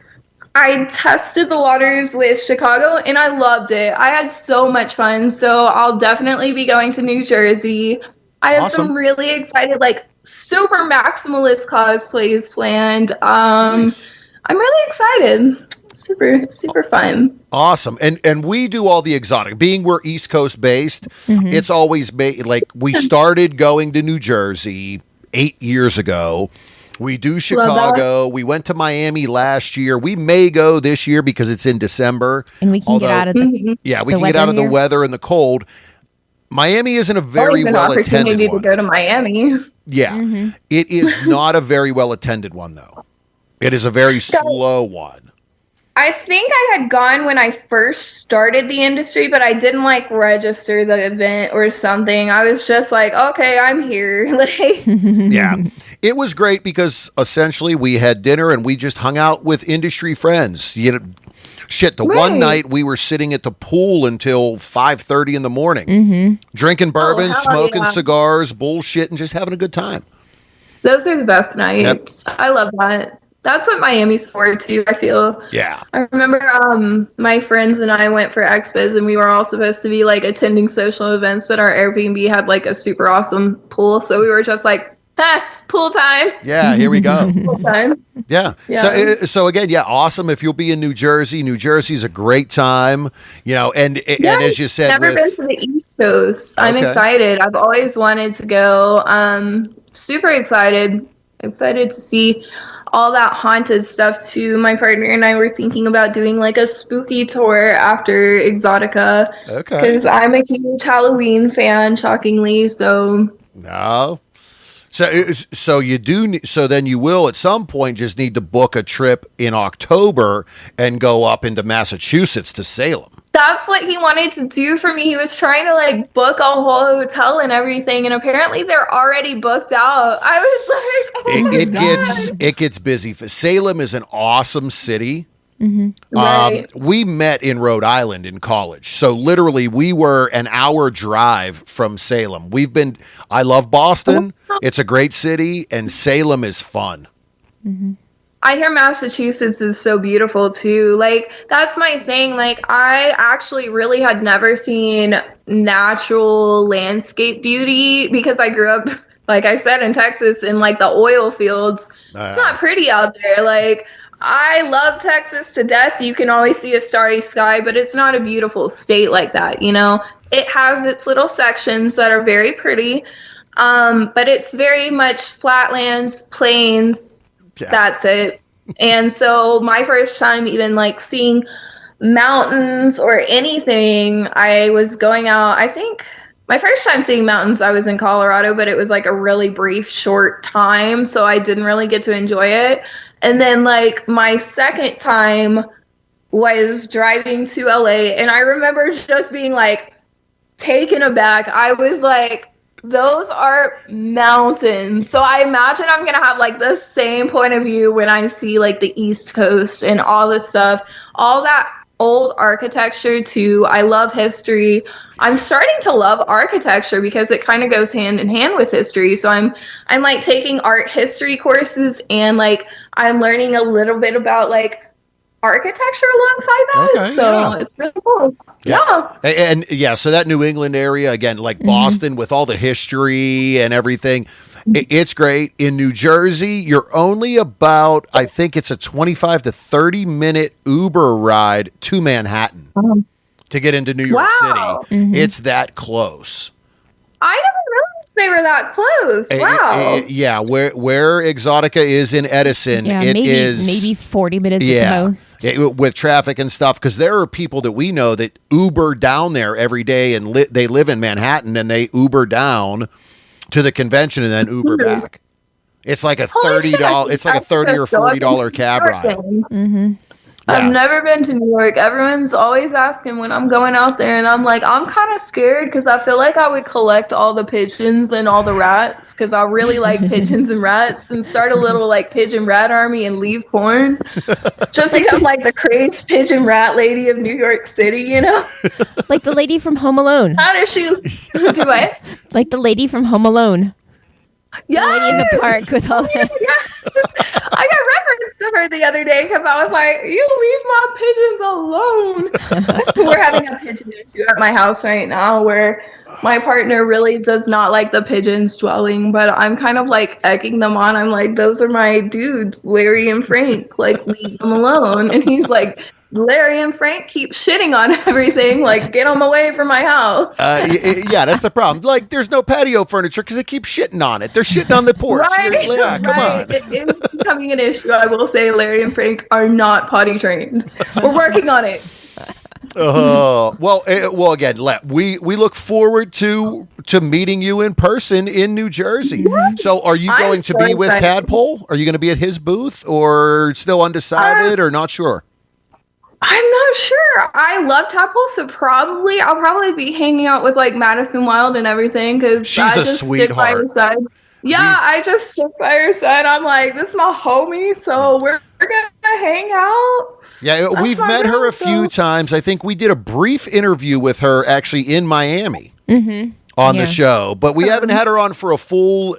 I tested the waters with Chicago and I loved it. I had so much fun. So I'll definitely be going to New Jersey. I have some really excited, like super maximalist cosplays planned. Nice. I'm really excited. Super fun. Awesome. And we do all the exotic. Being we're East Coast based, it's always like we started going to New Jersey 8 years ago. We do Chicago. We went to Miami last year. We may go this year because it's in December. And we can get out of the we can get out of the weather and the cold. Miami isn't a very well attended one. Opportunity to go to Miami. Yeah. It is not a very well attended one though. It is a very slow one. I think I had gone when I first started the industry, but I didn't like register the event or something. I was just like, okay, I'm here. Yeah. It was great because essentially we had dinner and we just hung out with industry friends. One night we were sitting at the pool until 5:30 in the morning, drinking bourbon, smoking cigars, bullshit, and just having a good time. Those are the best nights. Yep. I love that. That's what Miami's for too, I feel. Yeah. I remember my friends and I went for Expos and we were all supposed to be like attending social events, but our Airbnb had like a super awesome pool. So we were just like, pool time. Yeah, here we go. Pool time. Yeah. So again, awesome. If you'll be in New Jersey, New Jersey's a great time, and as you said, never been to the East Coast. I'm Okay. excited. I've always wanted to go. Super excited. Excited to see all that haunted stuff too. My partner and I were thinking about doing like a spooky tour after Exotica. Okay. Because I'm a huge Halloween fan, shockingly. So No. So you do. So then you will at some point just need to book a trip in October and go up into Massachusetts to Salem. that's what he wanted to do for me. He was trying to like book a whole hotel and everything, and apparently they're already booked out. I was like, oh my God. It gets busy. Salem is an awesome city. Right. We met in Rhode Island in college. So literally we were an hour drive from Salem. I love Boston. It's a great city and Salem is fun. I hear Massachusetts is so beautiful too. Like, that's my thing. Like, I actually really had never seen natural landscape beauty because I grew up, like I said, in Texas in like the oil fields. It's not pretty out there. Like, I love Texas to death. You can always see a starry sky, but it's not a beautiful state like that, you know? It has its little sections that are very pretty, but it's very much flatlands, plains. Yeah. That's it. And so my first time even like seeing mountains or anything, I was going out, I think my first time seeing mountains, I was in Colorado, but it was like a really brief, short time. So I didn't really get to enjoy it. And then like my second time was driving to LA. And I remember just being like taken aback. I was like, those are mountains. So I imagine I'm going to have like the same point of view when I see like the East Coast and all this stuff, all that old architecture too. I love history. I'm starting to love architecture because it kind of goes hand in hand with history. So I'm like taking art history courses and like I'm learning a little bit about like architecture alongside that. Okay, so yeah. it's really cool. Yeah. And yeah, so that New England area, again, like Boston with all the history and everything, it's great. In New Jersey, you're only about, I think it's a 25 to 30 minute Uber ride to Manhattan to get into New York Wow. City. It's that close. I never realized they were that close. Wow. Yeah, where Exotica is in Edison, Yeah, it maybe is 40 minutes at the yeah, most. with traffic and stuff. Because there are people that we know that Uber down there every day, and they live in Manhattan, and they Uber down to the convention and then Uber back. It's like a $30. It's like a $30 or $40 cab ride. I've never been to New York. Everyone's always asking when I'm going out there, and I'm like, I'm kind of scared because I feel like I would collect all the pigeons and all the rats because I really like pigeons and rats and start a little like pigeon rat army and leave porn. Just become like the crazed pigeon rat lady of New York City, you know? Like the lady from Home Alone. How does she do what? Like the lady from Home Alone. Yeah. The lady in the park with all that. I got reference to her the other day because I was like, you leave my pigeons alone. We're having a pigeon issue at my house right now where my partner really does not like the pigeons dwelling, but I'm kind of like egging them on. I'm like, those are my dudes, Larry and Frank, like leave them alone. And he's like, Larry and Frank keep shitting on everything. Like, get them away from my house. Yeah, that's the problem. Like, there's no patio furniture because they keep shitting on it. They're shitting on the porch. Right, Yeah, come on. It is becoming an issue. I will say Larry and Frank are not potty trained. We're working on it. Well, again, we look forward to meeting you in person in New Jersey. So, are you going to be with Tadpole? Are you going to be at his booth, or still undecided, or not sure? I'm not sure. I love Tadpole, so I'll probably be hanging out with like Madison Wild and everything because she's a sweetheart. Yeah, I just stick by her side. I'm like, this is my homie, so we're gonna hang out. Yeah, we've met her a few times. I think we did a brief interview with her actually in Miami on the show, but we haven't had her on for a full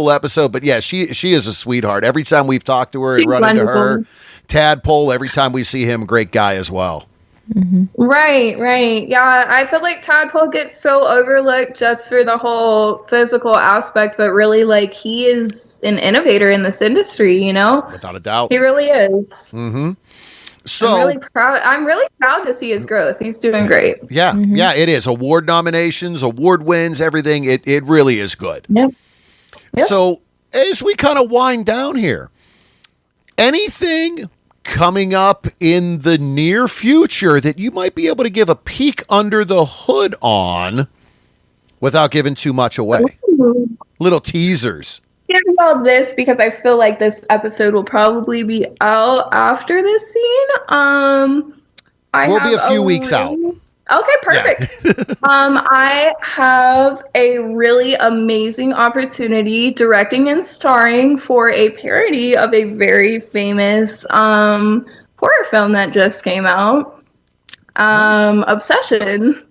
episode. But yeah, she is a sweetheart. Every time we've talked to her and run into her, Tadpole, every time we see him, great guy as well. Right. Yeah, I feel like Tadpole gets so overlooked just for the whole physical aspect, but really, like, he is an innovator in this industry, you know? Without a doubt. He really is. So I'm really proud. I'm really proud to see his growth. He's doing great. yeah, yeah, it is. Award nominations, award wins, everything. It really is good. Yep. Yep. So as we kind of wind down here, anything coming up in the near future that you might be able to give a peek under the hood on without giving too much away? Little teasers. Give all this because I feel like this episode will probably be out after this scene. We'll be a few weeks out. Okay, perfect. I have a really amazing opportunity directing and starring for a parody of a very famous horror film that just came out, Obsession.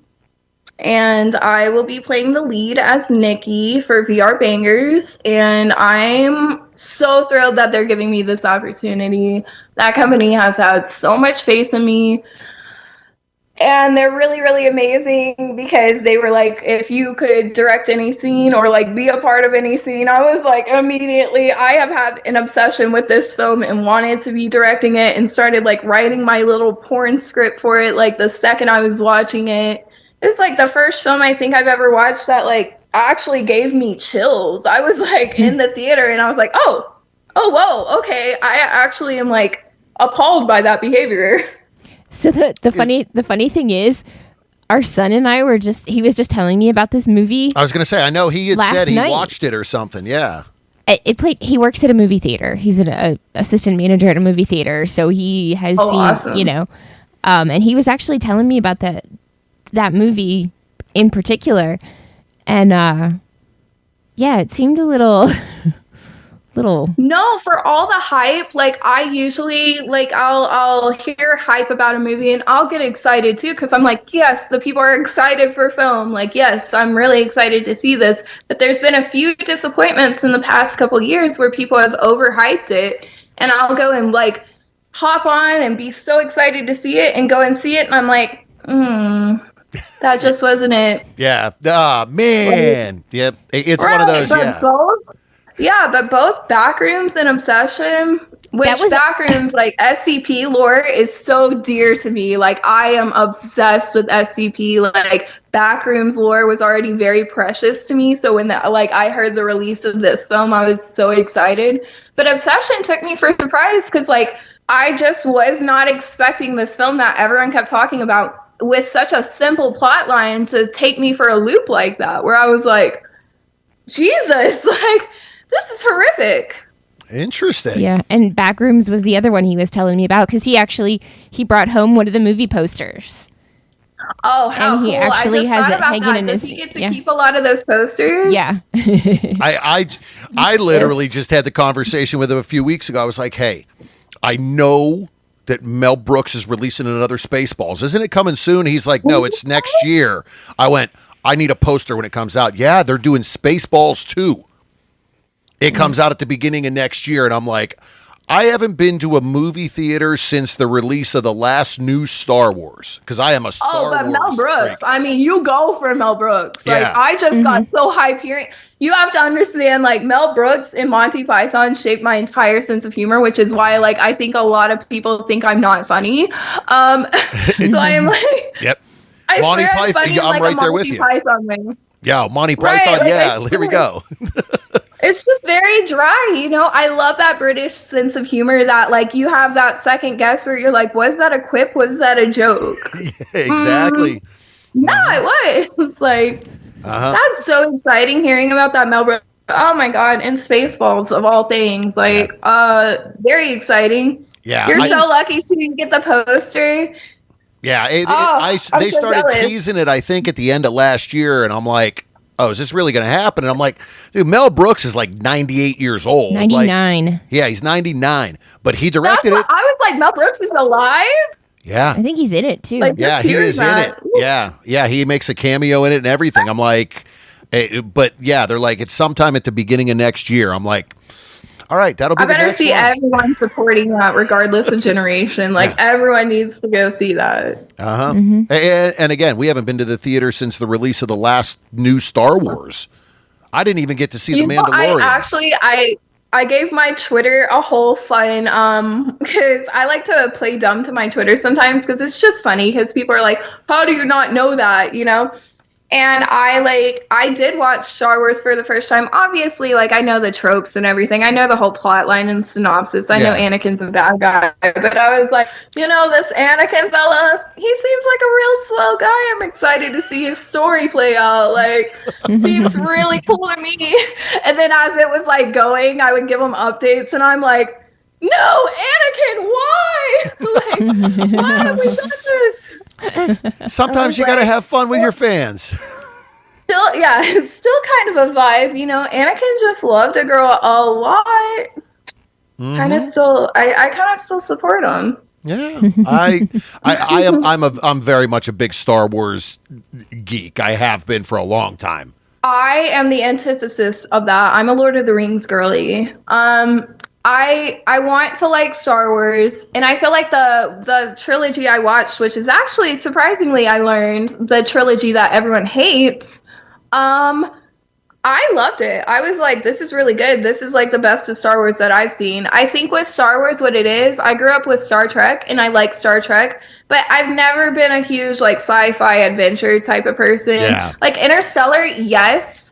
And I will be playing the lead as Nikki for VR Bangers. And I'm so thrilled that they're giving me this opportunity. That company has had so much faith in me. And they're really, really amazing because they were like, if you could direct any scene or like be a part of any scene, I was like, immediately, I have had an obsession with this film and wanted to be directing it and started like writing my little porn script for it. Like the second I was watching it, it's like the first film I think I've ever watched that like actually gave me chills. I was like in the theater and I was like, oh, whoa, okay. I actually am like appalled by that behavior. So the funny thing is, our son and I he was just telling me about this movie. I was going to say, I know he had said he night. watched it or something. Yeah. He works at a movie theater. He's an assistant manager at a movie theater. So he has seen, awesome. And he was actually telling me about that movie in particular. And, it seemed a little... No, for all the hype, like I usually like I'll hear hype about a movie and I'll get excited too because I'm like, yes, the people are excited for film. Like, yes, I'm really excited to see this. But there's been a few disappointments in the past couple years where people have overhyped it, and I'll go and like hop on and be so excited to see it and go and see it, and I'm like, that just wasn't it. Yeah. Man. Yep. It's one of those. Yeah. But both Backrooms and Obsession, which Backrooms, like SCP lore is so dear to me. Like I am obsessed with SCP. Like Backrooms lore was already very precious to me. So when I heard the release of this film, I was so excited. But Obsession took me for a surprise because like I just was not expecting this film that everyone kept talking about with such a simple plot line to take me for a loop like that, where I was like, Jesus, like. This is horrific. Interesting. Yeah, and Backrooms was the other one he was telling me about because he brought home one of the movie posters. Oh, how and he cool. actually has it hanging in Does his... he get to keep a lot of those posters? Yeah. I literally just had the conversation with him a few weeks ago. I was like, hey, I know that Mel Brooks is releasing another Spaceballs. Isn't it coming soon? He's like, no, it's next year. I went, I need a poster when it comes out. Yeah, they're doing Spaceballs 2. It comes out at the beginning of next year, and I'm like, I haven't been to a movie theater since the release of the last new Star Wars, because I am a Star Wars. Oh, but Mel Brooks. freak. I mean, you go for Mel Brooks. Like, Yeah. I just got so hyped hearing. You have to understand, like, Mel Brooks and Monty Python shaped my entire sense of humor, which is why, like, I think a lot of people think I'm not funny. So I am like, Yep. I Monty swear I'm Python, funny in, I'm like, right a there with Monty you. Python way. Yeah, Monty Right, Python. like, Yeah, I here we go. It's just very dry, you know? I love that British sense of humor that, like, you have that second guess where you're like, was that a quip? Was that a joke? Yeah, exactly. No, it was. Like, that's so exciting hearing about that Mel Brooks. Oh, my God. And Spaceballs, of all things. Like, very exciting. Yeah. You're so lucky to get the poster. Yeah, I'm they so started jealous. teasing it, I think, at the end of last year, and I'm like, oh, is this really going to happen? And I'm like, dude, Mel Brooks is like 98 years old. 99. Like, yeah, he's 99, but he directed it. I was like, Mel Brooks is alive? Yeah. I think he's in it too. Like, Yeah, he is in it. Yeah, he makes a cameo in it and everything. I'm like, but yeah, they're like, it's sometime at the beginning of next year. I'm like, all right, that'll be I the better next see one. everyone supporting that regardless of generation. Like, everyone needs to go see that. And again, we haven't been to the theater since the release of the last new Star Wars. I didn't even get to see The Mandalorian. I gave my Twitter a whole fun, because I like to play dumb to my Twitter sometimes because it's just funny because people are like, how do you not know that, you know? And I did watch Star Wars for the first time. Obviously, like, I know the tropes and everything. I know the whole plot line and synopsis. I know Anakin's a bad guy. But I was like, you know, this Anakin fella, he seems like a real swell guy. I'm excited to see his story play out. Like, seems really cool to me. And then as it was, like, going, I would give him updates. And I'm like, no, Anakin, why? Like, why have we done this? Sometimes you got to have fun with your fans. Still, yeah, it's still kind of a vibe, you know. Anakin just loved a girl a lot. Kind of still, I kind of still support him. Yeah, I'm very much a big Star Wars geek. I have been for a long time. I am the antithesis of that. I'm a Lord of the Rings girly. I want to like Star Wars, and I feel like the trilogy I watched, which is actually surprisingly, I learned the trilogy that everyone hates. I loved it. I was like, this is really good. This is like the best of Star Wars that I've seen. I think with Star Wars, what it is, I grew up with Star Trek, and I like Star Trek, but I've never been a huge like sci-fi adventure type of person. Yeah. Like Interstellar, yes.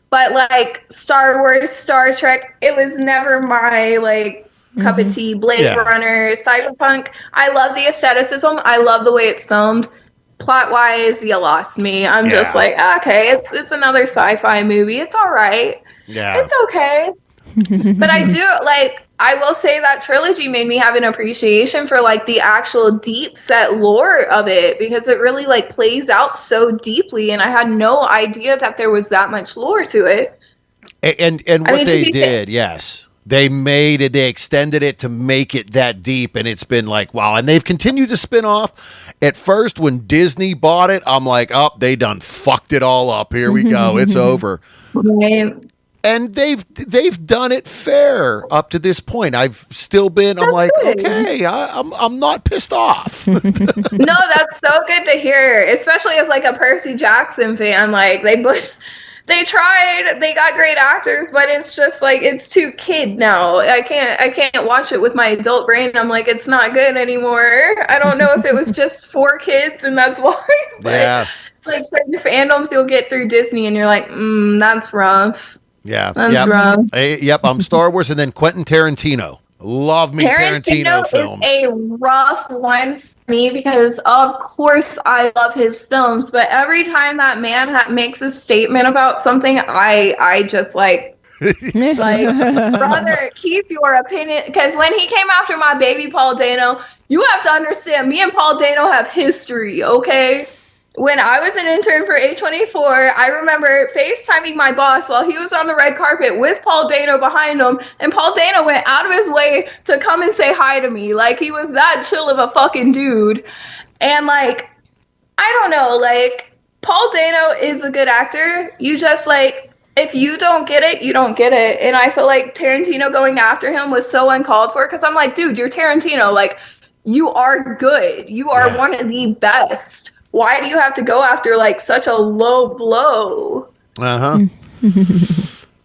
But, like, Star Wars, Star Trek, it was never my, like, cup of tea. Blade Runner, Cyberpunk. I love the aestheticism. I love the way it's filmed. Plot-wise, you lost me. I'm just like, okay, it's another sci-fi movie. It's all right. Yeah. It's okay. But I do, like, I will say that trilogy made me have an appreciation for, like, the actual deep set lore of it, because it really, like, plays out so deeply, and I had no idea that there was that much lore to it. And what they did, yes. They made it, they extended it to make it that deep, and it's been like, wow. And they've continued to spin off. At first, when Disney bought it, I'm like, oh, they done fucked it all up. Here we go. It's over. Right. And they've done it fair up to this point. I've still been. I'm like, okay, I'm not pissed off. No, that's so good to hear, especially as like a Percy Jackson fan. Like they tried, they got great actors, but it's just like it's too kid now. I can't watch it with my adult brain. I'm like, it's not good anymore. I don't know if it was just for kids and that's why. Yeah, it's like certain fandoms you'll get through Disney, and you're like, that's rough. Yeah, that's wrong. Yep, I'm Star Wars, and then Quentin Tarantino. Love me Tarantino films. Is a rough one for me because, of course, I love his films. But every time that man makes a statement about something, I just like, brother, keep your opinion. Because when he came after my baby Paul Dano, you have to understand, me and Paul Dano have history, okay? When I was an intern for A24, I remember FaceTiming my boss while he was on the red carpet with Paul Dano behind him, and Paul Dano went out of his way to come and say hi to me. Like, he was that chill of a fucking dude. And, like, I don't know, like, Paul Dano is a good actor. You just, like, if you don't get it, you don't get it. And I feel like Tarantino going after him was so uncalled for, because I'm like, dude, you're Tarantino. Like, you are good. You are one of the best. Why do you have to go after, like, such a low blow? Uh-huh.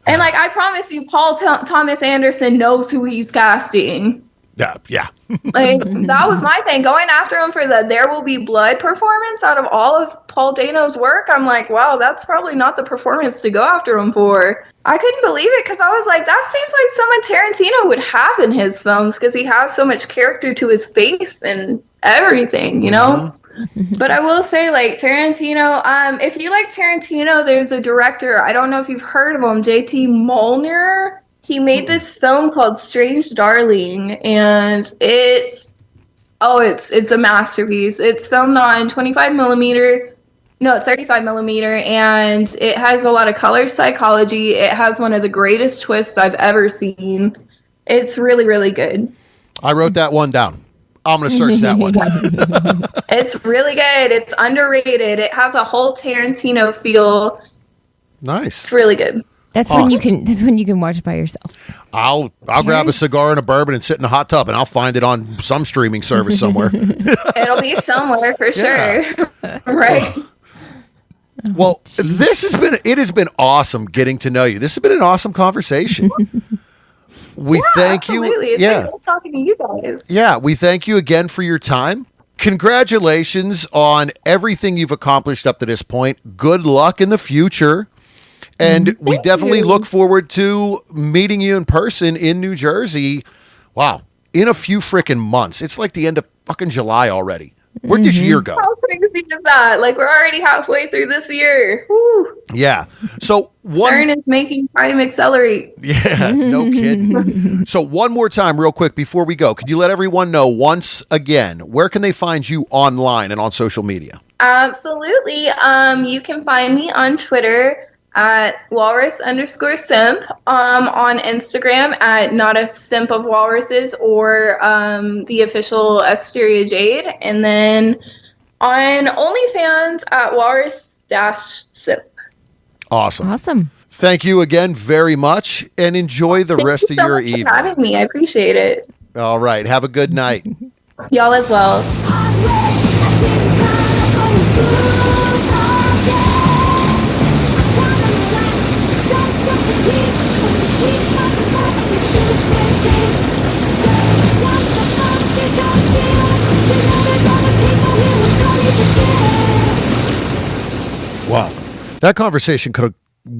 And, like, I promise you, Paul Thomas Anderson knows who he's casting. Yeah. Like, that was my thing. Going after him for the There Will Be Blood performance out of all of Paul Dano's work, I'm like, wow, that's probably not the performance to go after him for. I couldn't believe it because I was like, that seems like someone Tarantino would have in his films because he has so much character to his face and everything, you know? But I will say, like, Tarantino, if you like Tarantino, there's a director, I don't know if you've heard of him, J.T. Molnar. He made this film called Strange Darling, and it's a masterpiece. It's filmed on 35 millimeter, and it has a lot of color psychology. It has one of the greatest twists I've ever seen. It's really, really good. I wrote that one down. I'm going to search that one. It's really good. It's underrated. It has a whole Tarantino feel. Nice. It's really good. That's awesome. That's when you can watch it by yourself. I'll grab a cigar and a bourbon and sit in a hot tub, and I'll find it on some streaming service somewhere. It'll be somewhere for sure. Right. Well, it has been awesome getting to know you. This has been an awesome conversation. we thank you. Absolutely. It's Yeah. been great talking to you guys. Yeah, we thank you again for your time. Congratulations on everything you've accomplished up to this point. Good luck in the future. And we Thank definitely you. look forward to meeting you in person in New Jersey. Wow. In a few freaking months. It's like the end of fucking July already. Where'd this year go? How crazy is that? Like, we're already halfway through this year. Woo. Yeah. So CERN is making time accelerate. Yeah, no kidding. So one more time, real quick, before we go, could you let everyone know once again, where can they find you online and on social media? Absolutely. You can find me on Twitter at walrus_simp, on Instagram at not a simp of walruses, or the official Asteria Jade, and then on OnlyFans at walrus-simp. Awesome. Thank you again very much, and enjoy the rest of Thank you so your much evening. for having me. I appreciate it. All right. Have a good night. Y'all as well. Wow. That conversation could have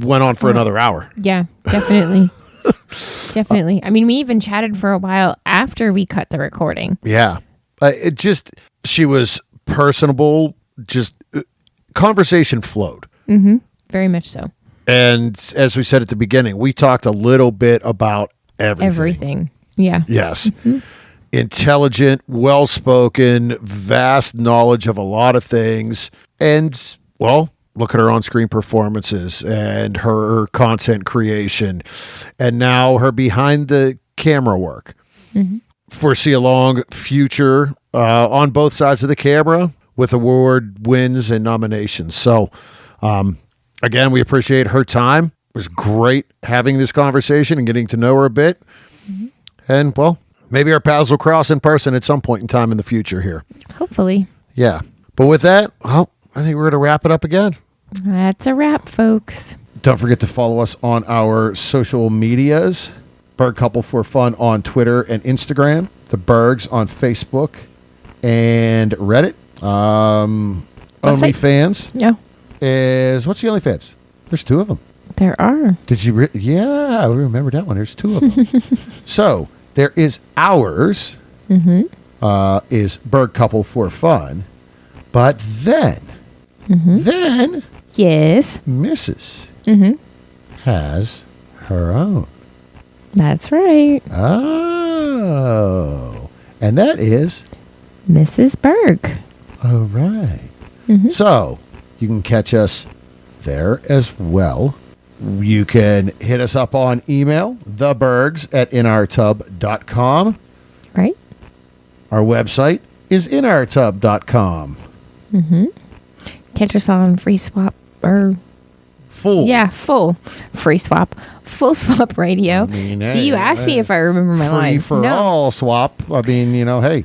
went on for another hour. Yeah, definitely. Definitely. I mean, we even chatted for a while after we cut the recording. Yeah. She was personable, conversation flowed. Very much so. And as we said at the beginning, we talked a little bit about everything. Yeah. Yes. Intelligent, well-spoken, vast knowledge of a lot of things. And, well, look at her on-screen performances and her content creation. And now her behind-the-camera work. Foresee a long future on both sides of the camera with award wins and nominations. So, again, we appreciate her time. It was great having this conversation and getting to know her a bit. And, well, maybe our paths will cross in person at some point in time in the future here. Hopefully. Yeah. But with that, well, I think we're going to wrap it up again. That's a wrap, folks. Don't forget to follow us on our social medias. Berg Couple for Fun on Twitter and Instagram. The Bergs on Facebook and Reddit. OnlyFans Yeah. what's the OnlyFans? There's two of them. There are. Did you? Yeah, I remember that one. There's two of them. So there is ours. Is Berg Couple for Fun, but then Yes. Mrs. has her own. That's right. Oh, and that is Mrs. Berg. all right. So you can catch us there as well. You can hit us up on email, thebergs@inourtub.com. Right? Our website is inourtub.com. Catch us on Free Swap or Full. full Free Swap. Full Swap Radio. See, you asked me if I remember my Free lines. for all swap. I mean, hey.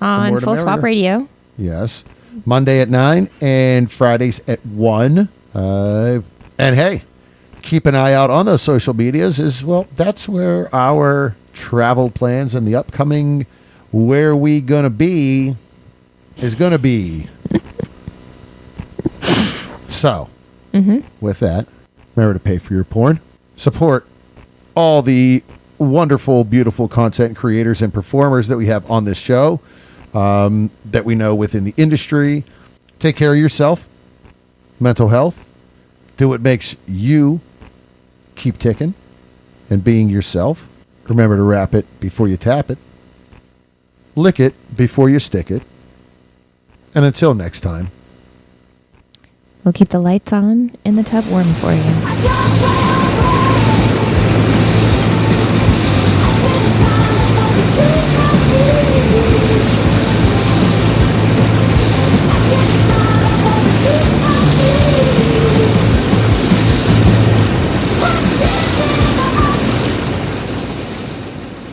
On more the Full Swap merrier. Radio. Yes. Monday at 9 and Fridays at 1. And hey, keep an eye out on those social medias as well. That's where our travel plans and the upcoming where we gonna be is gonna be. So, with that, remember to pay for your porn. Support all the wonderful, beautiful content creators and performers that we have on this show, that we know within the industry. Take care of yourself, mental health. Do what makes you keep ticking and being yourself. Remember to wrap it before you tap it. Lick it before you stick it. And until next time. We'll keep the lights on and the tub warm for you. I got